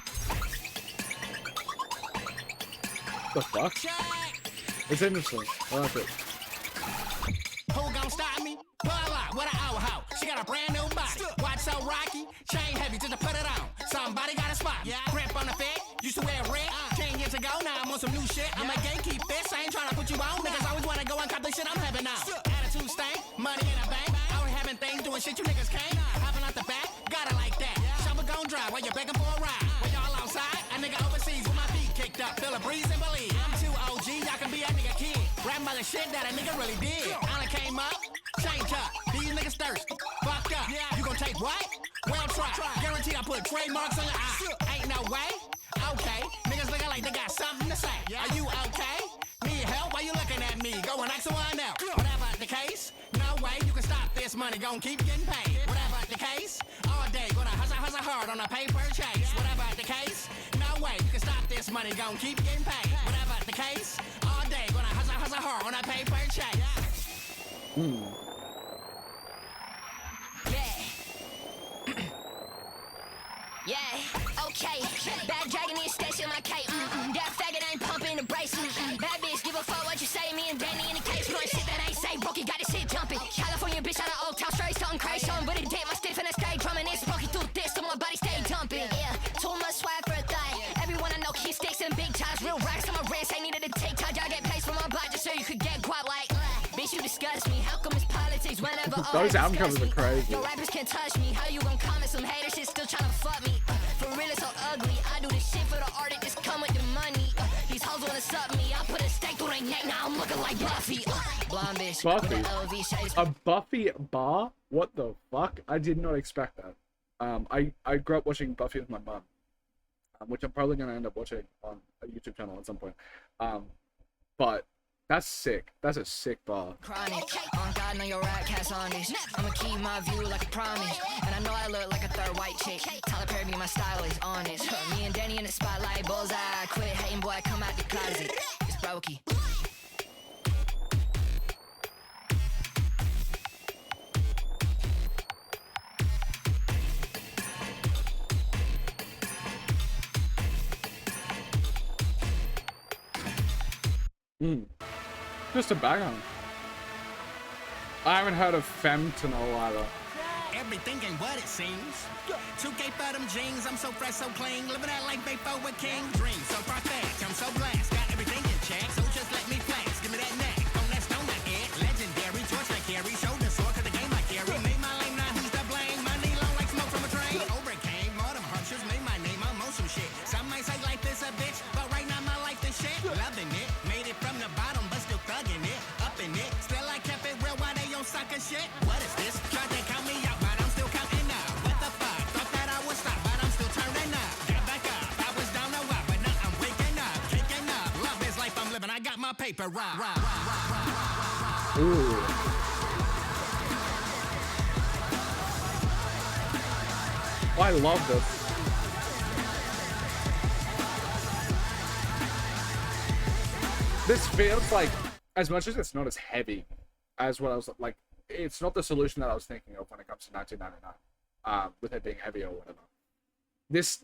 The fuck? It's interesting. I like it. Who gon' stop me? Pull up with an hour hoe. She got a brand new body. Watch so rocky, chain heavy just to put it on. Somebody got a spot. Grip on the fit, used to wear red. 10 years ago, now I'm on some new shit. I'm a gatekeep this. I ain't tryna put you on. Niggas always wanna go and cop the shit I'm having now. Attitude stank, money in the bank. Always having things, doing shit you niggas can't. Hopping out the back, got it like that. Shovel gon' drive while you're begging for a ride. When y'all outside, a nigga overseas with my feet kicked up. Feel a breeze and believe. I'm too OG, y'all can be a nigga kid. Rapping by the shit that a nigga really did. I done came up, change up. These niggas thirsty, fucked up. You gon' take what? Well try. Guaranteed I put trademarks on your eye. Ain't no way. Okay, niggas looking like they got something to say. Are you okay? Need help? Why you looking at me? Go and ask someone else. Whatever the case, no way you can stop this money. Gon' keep getting paid. Whatever the case, all day gonna hustle hard on a paper chase. Whatever the case, no way you can stop this money. Gon' keep getting paid. Whatever the case, all day gonna hustle hard on a paper chase. Yeah, okay. Bad dragon is station my cape. That faggot ain't pumping the brace. Bad bitch, give a fuck what you say. Me and Danny in the case. Doing shit that ain't say. Brokey got this shit jumping. California bitch out of Old Town straight. Something crazy. Showing but it did my stiff and I stay drumming. It's Brokey through this. So my body stay jumping. Yeah, too much swag for a thigh. Everyone I know keep sticks and big ties. Real racks on my wrist. Ain't needed to take charge. I get placed for my block just so you could get guap like. Bitch, you disgust me. How come it's politics whenever Those album covers are crazy. No rappers can touch me. How you gon' comment some hater shit still tryna fuck me? For real, it's so ugly. I do this shit for the art, it just come with the money. These hoes wanna suck me. I put a stake through their neck, now I'm looking like Buffy. Blonde bitch. Buffy? With a LV shades. A Buffy bar? What the fuck? I did not expect that. I grew up watching Buffy with my mum, which I'm probably gonna end up watching on a YouTube channel at some point. But that's sick. That's a sick bar. Chronic. On God, know your rap cast on this. I'ma keep my view like a promise. And I know I look like a third white chick. Tyler Perry, me, my style is honest. Me and Danny in the spotlight, bullseye. Quit hating, boy, come out the closet. It's brokey. Just a background. I haven't heard of fentanyl either. Everything ain't what it seems. 2K for them jeans, I'm so fresh, so clean. Living that life before a king. Dream so far-fetched, I'm so blessed. Got everything in check, so just let me flex. Give me that neck, don't let stone that head. Legendary, torch like carry. Shoulder sore, cause the game like carry. Made my lane, now who's to blame? My knee long like smoke from a train. Overcame, more them harshes, made my name on most some shit. Some might say life is a bitch, but right now my life is shit. Loving it, made it from the bottom, but still thugging it. Up in it, still I kept it real while they on sucker shit. What is this? Tried to count me out, but I'm still counting up. What the fuck? Thought that I would stop, but I'm still turning up. Get back up, I was down a while, but now I'm waking up. Kicking up, love is life I'm living, I got my paper right. Ooh. I love this. This feels like, as much as it's not as heavy as what I was like, it's not the solution that I was thinking of when it comes to 1999, with it being heavy or whatever. This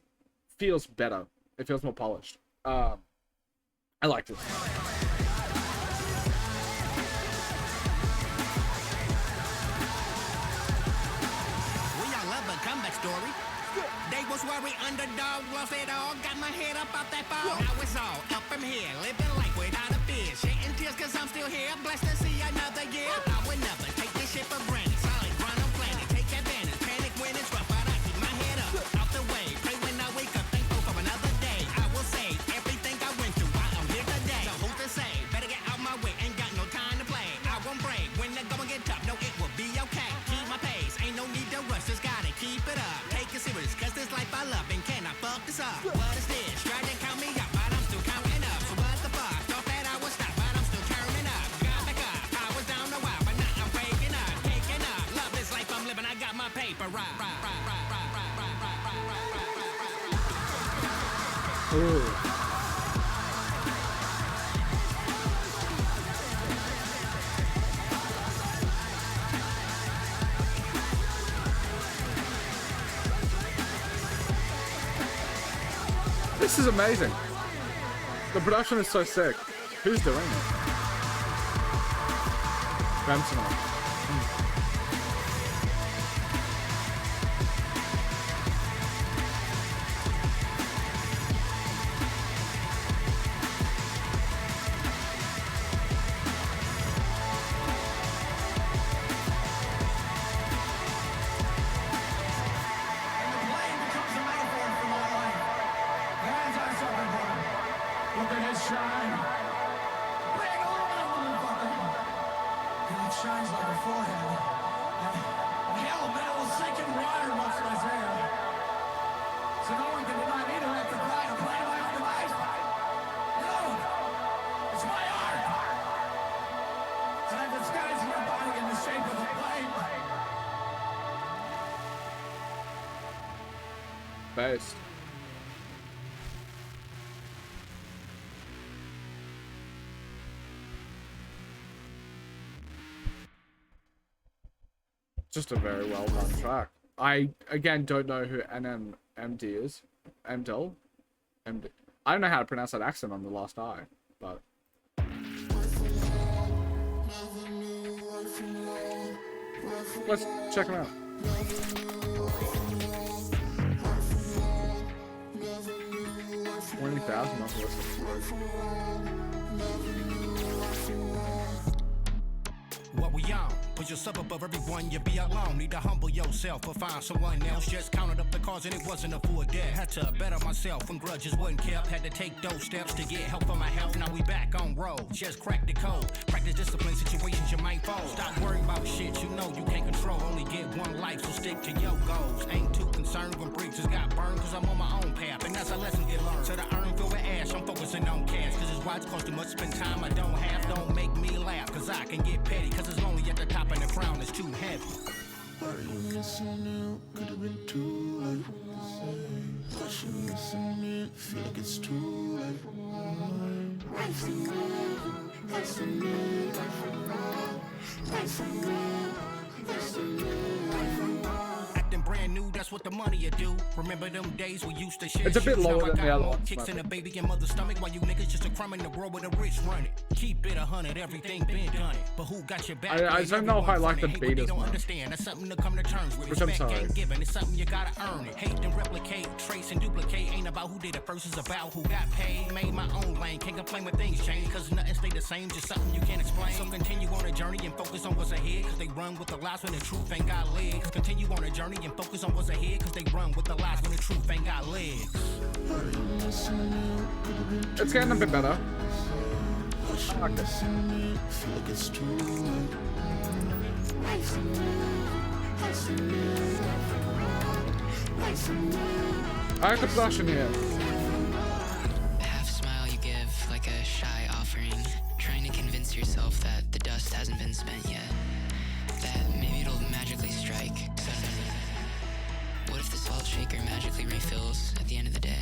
feels better. It feels more polished. I liked it. We all love a comeback story. They was worried, underdog, lost it all. Got my head up off that ball. Now it's all up from here, living life without a fear. Shedding tears cause I'm still here, blessed to see another year. I would never take this shit for granted. Solid grind on planet, take advantage. Panic when it's rough, but I keep my head up, off the way. Pray when I wake up, thankful for another day. I will say everything I went through while I'm here today. So who's to say? Better get out my way, ain't got no time to play. I won't break when the going get tough, no it will be okay. Keep my pace, ain't no need to rush, just gotta keep it up. Take it serious, cause this life I love and cannot fuck this up. What is this? Try to count me out, but I'm still counting up. So what the fuck? Thought that I would stop, but I'm still turning up. Got back up, I was down a while, but now I'm waking up, taking up. Love this life I'm living, I got my paper right. Ooh. This is amazing. The production is so sick. Who's doing it? Fentanyl. Shines like a forehead. And hell, metal sinking water, much less air. So no one can deny me the right to cry and play my own device. No, it's my art. And I'm disguising your body in the shape of a plane. Based. Just a very well done track. I again don't know who NMMD is. MD. I don't know how to pronounce that accent on the last I, but let's check him out. $20,000 on the list. What we on? Put yourself above everyone, you be alone. Need to humble yourself or find someone else. Just counted up the cards and it wasn't a full debt. Had to better myself when grudges wasn't kept. Had to take those steps to get help for my health. Now we back on road. Just crack the code. Practice discipline, situations you might fall. Stop worrying about shit you know you can't control. Only get one life, so stick to your goals. Ain't too concerned when bridges got burned, cause I'm on my own path. And that's a lesson get learned. So the earn feel with ash, I'm focusing on cash. Cause it's why it's cost too much, spend time I don't have. Don't make me laugh, cause I can get petty. Cause it's lonely at the top and the crown is too heavy. Are you missing out? Could have been too late. Thought you missing me, feel like it's too late. Right from wrong, right from me, right from wrong. Right from wrong, right from me, right from wrong. Acting brand new, that's what the money you do. Remember them days we used to share. It's a bit shoes? Now lower I than got the other more ones, kicks but- in the baby and mother's stomach, while you niggas just a crumb in the world with a rich run it. Keep it 100, everything been done it. But who got your back? I don't know if I like the Hate what beat they as don't much. understand. That's something to come to terms with. Which I'm Respect sorry. ain't given, it's something you gotta earn it. Hate and replicate, trace and duplicate. Ain't about who did it first, it's about who got paid. Made my own lane, can't complain when things change, cause nothing stay the same, just something you can't explain. So continue on a journey and focus on what's ahead, cause they run with the lies when the truth ain't got legs. Continue on a journey and focus on what's ahead, cause they run with the lies when the truth ain't got legs. It's getting a bit better. Feel like it's too late. Right from wrong, right from me, right from wrong. Right from wrong. I like the production here. A half smile you give, like a shy offering, trying to convince yourself that the dust hasn't been spent yet. That maybe it'll magically strike suddenly. What if the salt shaker magically refills at the end of the day?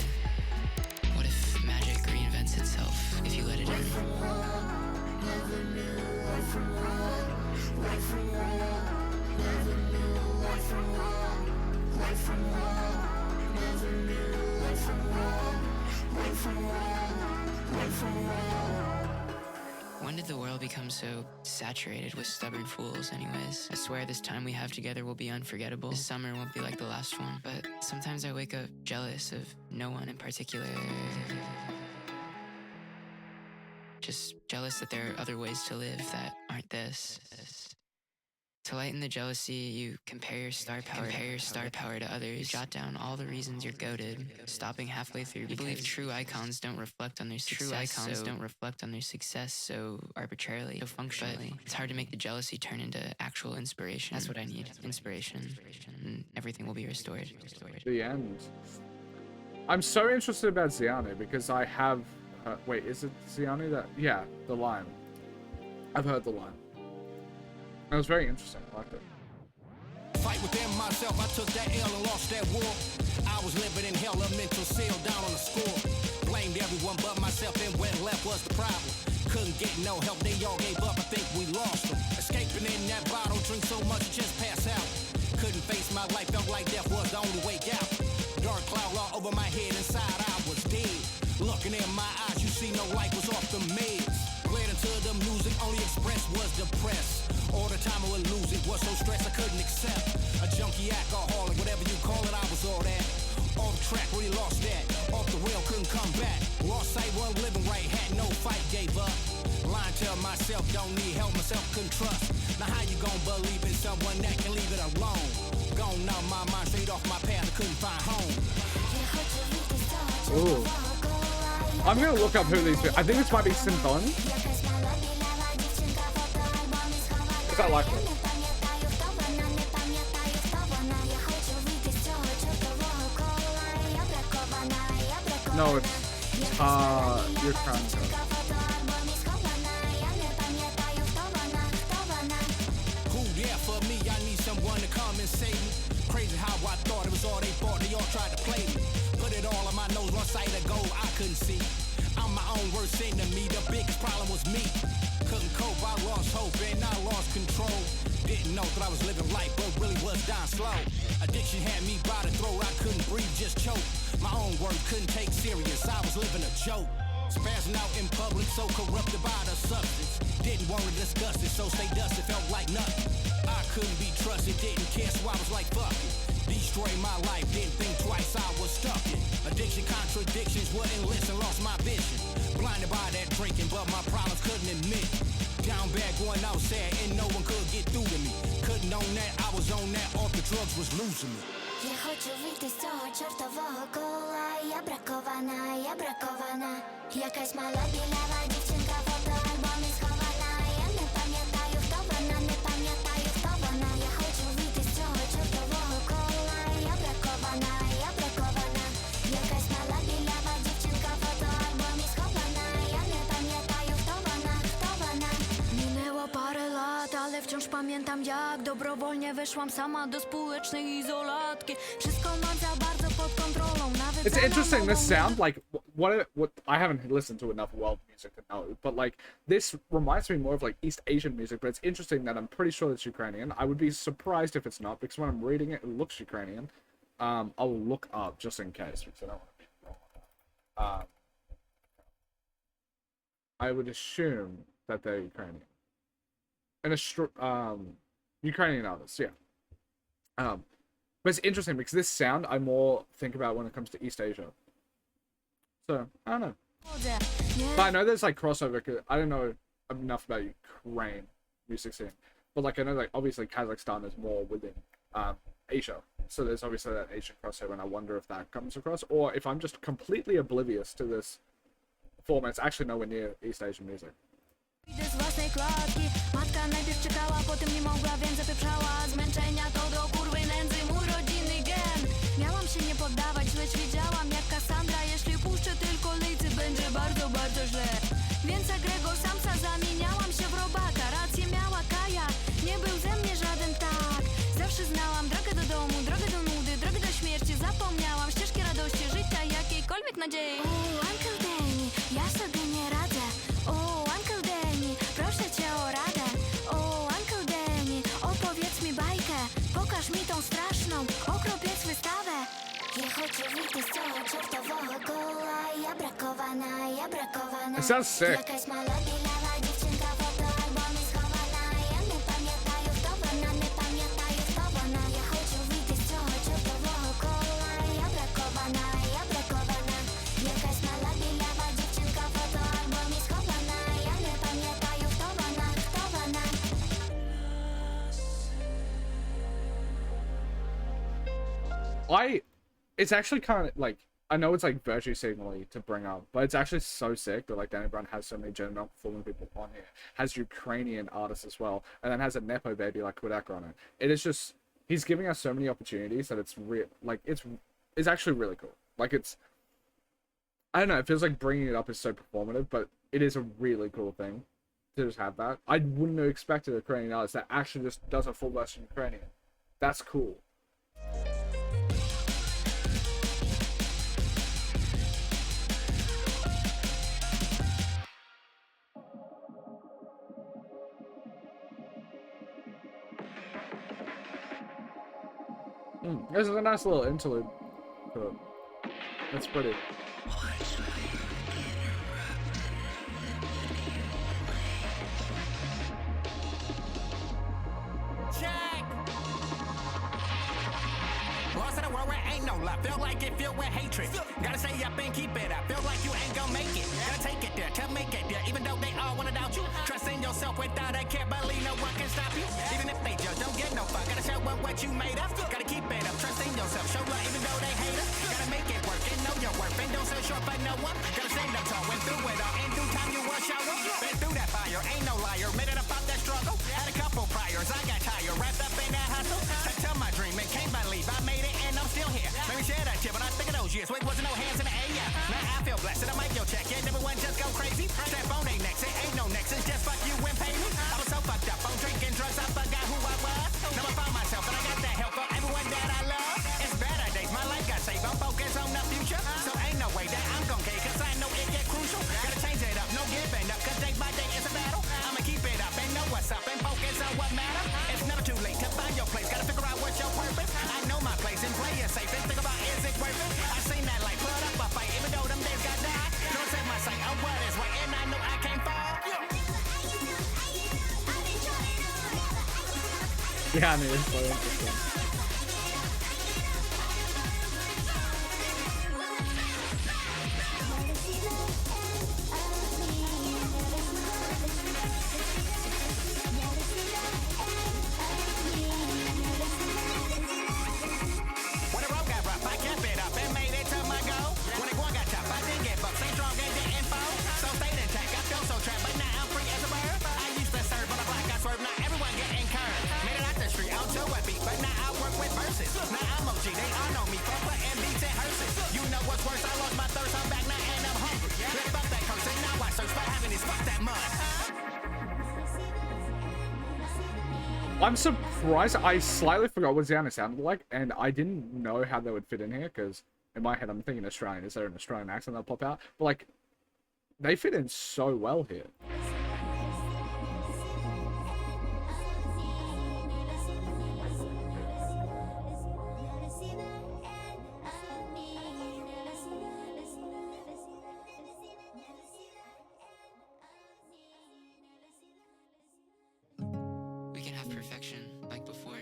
What if magic reinvents itself if you let it in? When did the world become so saturated with stubborn fools anyways? I swear this time we have together will be unforgettable. This summer won't be like the last one, but sometimes I wake up jealous of no one in particular. Just jealous that there are other ways to live that aren't this. To lighten the jealousy, you compare your star power to others. You jot down all the reasons you're goated, stopping halfway through. You believe true icons don't reflect on their success so arbitrarily, so functionally. But it's hard to make the jealousy turn into actual inspiration. That's what I need, inspiration, and everything will be restored. The end. I'm so interested about Ziani because I have... wait, is it Ziani that... Yeah, the line. I've heard the line. It was very interesting. I liked it. Fight within myself, I took that L and lost that war. I was living in hell, a mental seal down on the score. Blamed everyone but myself, and when left was the problem. Couldn't get no help, they all gave up, I think we lost them. Escaping in that bottle, drink so much, just pass out. Couldn't face my life, felt like death was the only way out. Dark cloud all over my head, inside I was dead. Looking in my eyes, you see no light was off the meds. Played into the music, only express was depressed. All the time I would lose it, was so stressed I couldn't accept. A junkie, alcoholic, whatever you call it, I was all that. Off track, really lost that. Off the rail, couldn't come back. Lost sight, wasn't living right, had no fight, gave up. Lying to myself, don't need help, myself couldn't trust. Now how you gon' believe in someone that can leave it alone? Gone out my mind, straight off my path, I couldn't find home. Ooh. I'm gonna look up who these... I think this might be Synthon. Is that likely? No, it's your crown. Who there for me? I need someone to come and save me. Crazy how I thought it was all they thought. They all tried to play me. Put it all on my nose, one sight of gold I couldn't see. I'm my own worst enemy. The biggest problem was me. Couldn't cope, I lost hope and I lost control. Didn't know that I was living life, but really was dying slow. Addiction had me by the throat, I couldn't breathe, just choke. My own words couldn't take serious, I was living a joke. Spazzing out in public, so corrupted by the substance. Didn't want to discuss it, so stay dusted, felt like nothing. I couldn't be trusted, didn't care, so I was like, fuck it. Destroyed my life, didn't think twice, I was stuck in. Addiction, contradictions, wouldn't listen, lost my vision. Blinded by that drinking, but my problems couldn't admit. Down Brown bag going outside and no one could get through to me. Couldn't own that, I was on that, off the drugs was losing me. Я хочу вийти з цього чортового кола. Я бракована. Якась мала білява дівчинка, фотоальбомі схована. Я не пам'ятаю, хто вона, не пам'ятаю, хто вона. Я хочу вийти з цього чортового кола. Я бракована. Якась мала білява дівчинка, фотоальбомі схована. Я не пам'ятаю, хто вона. Minęło parę lat, ale wciąż pamiętam, jak dobrowolnie wyszłam sama do społecznej izolatki. Wszystko mam za bardzo pod kontrolą, nawet It's interesting, this sound, like, what I haven't listened to enough world music to know, but, like, this reminds me more of, like, East Asian music, but it's interesting that I'm pretty sure it's Ukrainian. I would be surprised if it's not, because when I'm reading it, it looks Ukrainian. I'll look up, just in case, because I don't want to be wrong. I would assume that they're Ukrainian. And Ukrainian artists, yeah. But it's interesting because this sound I more think about when it comes to East Asia. So, I don't know. But I know there's like crossover, 'cause I don't know enough about Ukraine music scene. But like I know like obviously Kazakhstan is more within Asia. So there's obviously that Asian crossover, and I wonder if that comes across, or if I'm just completely oblivious to this format. It's actually nowhere near East Asian music. Idę z własnej klatki. Matka najpierw czekała, potem nie mogła, więc zapieprzała. Zmęczenia to do kurwy nędzy, mój rodzinny gen. Miałam się nie poddawać, lecz wiedziałam jak Kassandra. Jeśli puszczę tylko licy, będzie bardzo, bardzo źle. Więc Agrego Samsa zamieniałam się w robaka. Rację miała Kaja, nie był ze mnie żaden tak. Zawsze znałam drogę do domu, drogę do nudy, drogę do śmierci. Zapomniałam ścieżki radości, życia, jakiejkolwiek nadziei. Uncle Danny, ja sobie nie radzę. Uncle Danny, proszę cię o radę. Uncle Danny, opowiedz mi bajkę. Pokaż mi tą straszną, okropiec wystawę. Ja хочу wyjść z całego czerwowego koła. Ja brakowana. It sounds sick. Jakaś mała bielawa dziewczynka, fotoalbomie schowana. Ja nie pamiętaję, kto wona, nie pamiętaję, kto wona. Ja хочу wyjść z całego czerwowego koła. Ja brakowana. Jakaś mała bielawa dziewczynka, fotoalbomie schowana. Ja nie pamiętaję, kto wona. It's actually kind of like, I know it's like virtue signally to bring up, but it's actually so sick that like Danny Brown has so many gender non-conforming people on here, has Ukrainian artists as well, and then has a nepo baby like Kudaka on it. It is just, he's giving us so many opportunities that it's real, like it's actually really cool. Like it's, I don't know, it feels like bringing it up is so performative, but it is a really cool thing to just have that. I wouldn't have expected a Ukrainian artist that actually just does a full version Ukrainian. That's cool. This is a nice little interlude. That's pretty. Check. Lost in a world where ain't no love. Feel like it filled with hatred. Gotta say up and keep it up. Feel like you ain't gonna make it. Gotta take it there to make it there. Even though they all wanna doubt you. Trust in yourself without a care. Believe no one can stop you. Even if they just don't get no fuck. Gotta show up what you made up. Gotta keep it up. Trust in yourself. Show love even though they hate us. Gotta make it work and know your worth. And don't sell short for no one. Gotta stand up tall. Went through it all. In due time you will show up. Been through that fire. Ain't no liar. Made it about that struggle. Had a couple priors. I got tired. Wrapped up in that hustle. Stuck to my dream and can't believe I made it and I'm still here. Let me share that shit when I think of those years. Wait, wasn't no hands in the air. Yeah. Now I feel blessed. I make your check. Yeah, never one just go crazy. Step on they necks. It ain't no nexus. Just fuck you and pay me. I was so fucked up on drinking drugs. I forgot who I was. Now I found myself and I got that help for everyone that I love. It's better days. My life got saved. I'm focused on the future. So ain't no way that I'm gon' care. Cause I know it get crucial. Gotta change it up. No giving up. Cause day by day is a battle. I'ma keep it up and know what's up and focus on what matters. It's never too late to find your place. Gotta figure out what's your purpose. I know my place and play it safe and think about is it worth it. I seen that light put up a fight even though them days got died. Don't set my sight on what is right and I know I can't fall. Yeah, I mean, it's so interesting. I'm surprised. I slightly forgot what Ziana sounded like, and I didn't know how they would fit in here, because in my head I'm thinking Australian. Is there an Australian accent that'll pop out? But like, they fit in so well here. We can have perfection like before.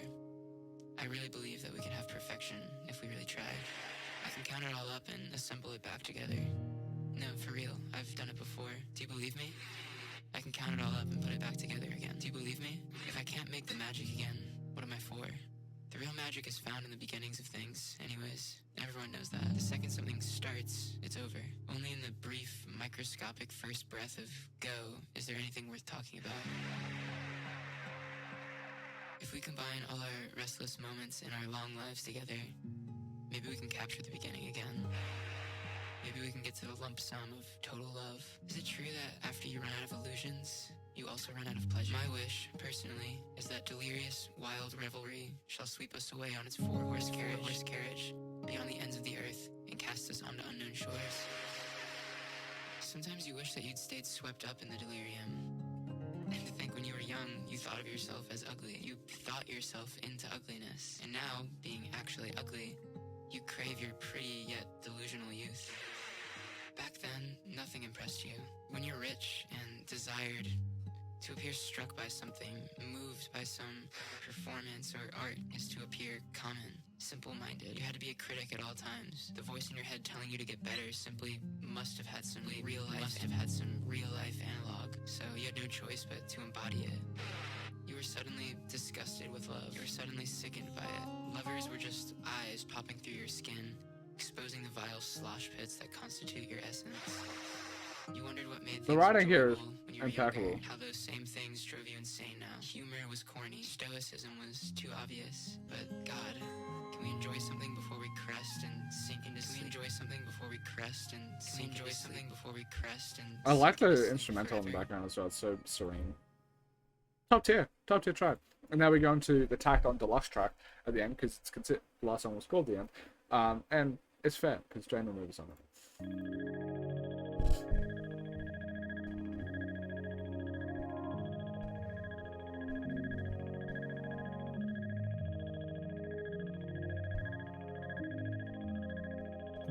I really believe that we can have perfection if we really try. I can count it all up and assemble it back together. No, for real, I've done it before. Do you believe me? I can count it all up and put it back together again. Do you believe me? If I can't make the magic again, what am I for? The real magic is found in the beginnings of things. Anyways, everyone knows that. The second something starts, it's over. Only in the brief, microscopic first breath of go is there anything worth talking about. If we combine all our restless moments in our long lives together, maybe we can capture the beginning again. Maybe we can get to the lump sum of total love. Is it true that after you run out of illusions, you also run out of pleasure? My wish, personally, is that delirious, wild revelry shall sweep us away on its four-horse carriage beyond the ends of the earth and cast us onto unknown shores. Sometimes you wish that you'd stayed swept up in the delirium. And to think when you were young, you thought of yourself as ugly. You thought yourself into ugliness. And now, being actually ugly, you crave your pretty yet delusional youth. Back then, nothing impressed you. When you're rich and desired to appear struck by something, moved by some performance or art, is to appear common, simple-minded. You had to be a critic at all times. The voice in your head telling you to get better simply must have had some real life analog. So you had no choice but to embody it. You were suddenly disgusted with love. You were suddenly sickened by it. Lovers were just eyes popping through your skin, exposing the vile slosh pits that constitute your essence. You wondered what made The things writing here is enjoyable when you were younger, impeccable. how those same things drove you insane now. Humor was corny, stoicism was too obvious. But God, can we enjoy something before we crest and sink into sleep? Can we enjoy something before we crest and sink into sleep? Before we crest and I like sink into the sleep instrumental in the forever? background as well. It's so serene. Top tier track. And now we go into the tacked on deluxe track at the end, because it's considered the last song was called the end. And it's fair because Jane removed some of it.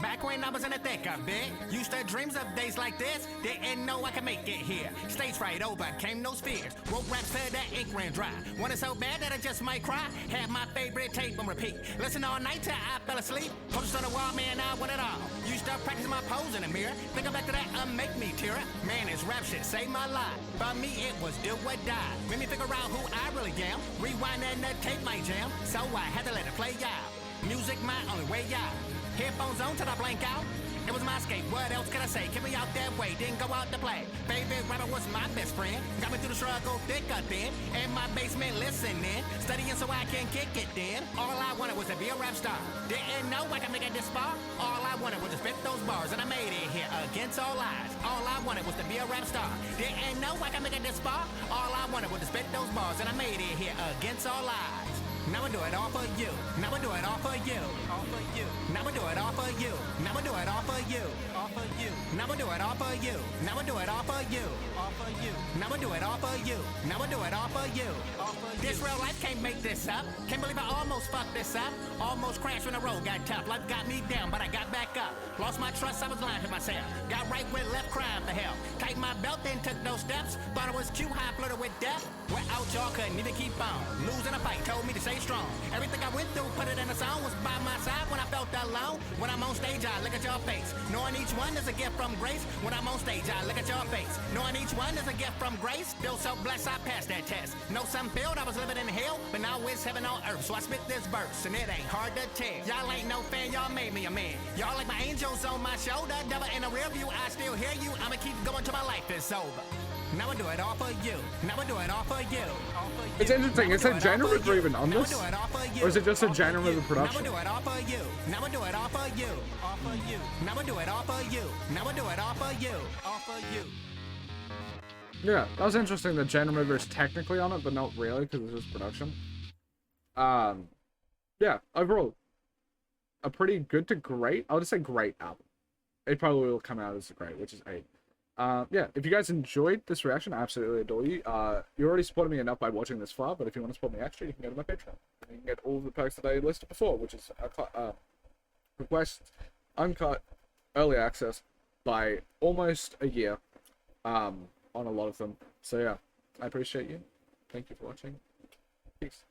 Back when I was in the thick of it, used to dreams of days like this, didn't know I could make it here. Stage fright overcame no fears, wrote raps till the ink ran dry. Wanted so bad that I just might cry, had my favorite tape on repeat. Listen all night till I fell asleep, posters on the wall, man, I want it all. Used to practice my pose in the mirror, thinking back to that, make me tear up. Man, this rap shit saved my life, for me it was do or die. Made me figure out who I really am, rewind and the tape my jam, so I had to let it play out. Music my only way out. Headphones on till I blank out. It was my escape, what else could I say? Kept me out that way, didn't go out to play. Favorite rapper was my best friend. Got me through the struggle, thick or thin. In my basement listening, studying so I can kick it then. All I wanted was to be a rap star. Didn't know I could make it this far. All I wanted was to spit those bars, and I made it here against all odds. All I wanted was to be a rap star. Didn't know I could make it this far. All I wanted was to spit those bars, and I made it here against all odds. Now I do it all for you. Now I do it all for you. All for you. Now I do it all for you. Now I do it all for you. All for you. Now I do it all for you. Now I do it all for you. All for you. Now I do it all for you. Now I do it all for you. All for you. This real life can't make this up. Can't believe I almost fucked this up. Almost crashed when the road got tough. Life got me down, but I got back up. Lost my trust, I was lying to myself. Got right with left, crying for help. Tightened my belt, then took those steps. Thought it was cute, high flirted with death. Went out, y'all couldn't even keep on. Losing a fight told me to stay strong. Everything I went through, put it in a song. Was by my side when I felt alone. When I'm on stage, I look at your face. Knowing each one is a gift from grace. When I'm on stage, I look at your face. Knowing each one is a gift from grace. Feel so blessed, I passed that test. Know some felt I was living in hell, but now it's heaven on earth. So I spit this verse, and it ain't hard to tell. Y'all ain't no fan, y'all made me a man. Y'all like my angels on my shoulder. Devil in the rear view, I still hear you. I'ma keep going till my life is over. Now I do it all for you. Now I do it all for you. All for you. It's interesting. Is it Jane River even on this? Now I do it all for you. Or is it just a All for Jane River you. production? Now I do it all for you. Now I do it all for you. All for you. Now I do it all for you. Now I do it all for you. All for you. Yeah, that was interesting that Jane River is technically on it, but not really, because it's just production. Yeah, overall, a pretty good to great, I would say great album. It probably will come out as a great, which is 8. Yeah, if you guys enjoyed this reaction, I absolutely adore you. You already supported me enough by watching this far, but if you want to support me extra, you can go to my Patreon. And you can get all of the perks that I listed before, which is request, uncut, early access by almost a year on a lot of them. So yeah, I appreciate you. Thank you for watching. Peace.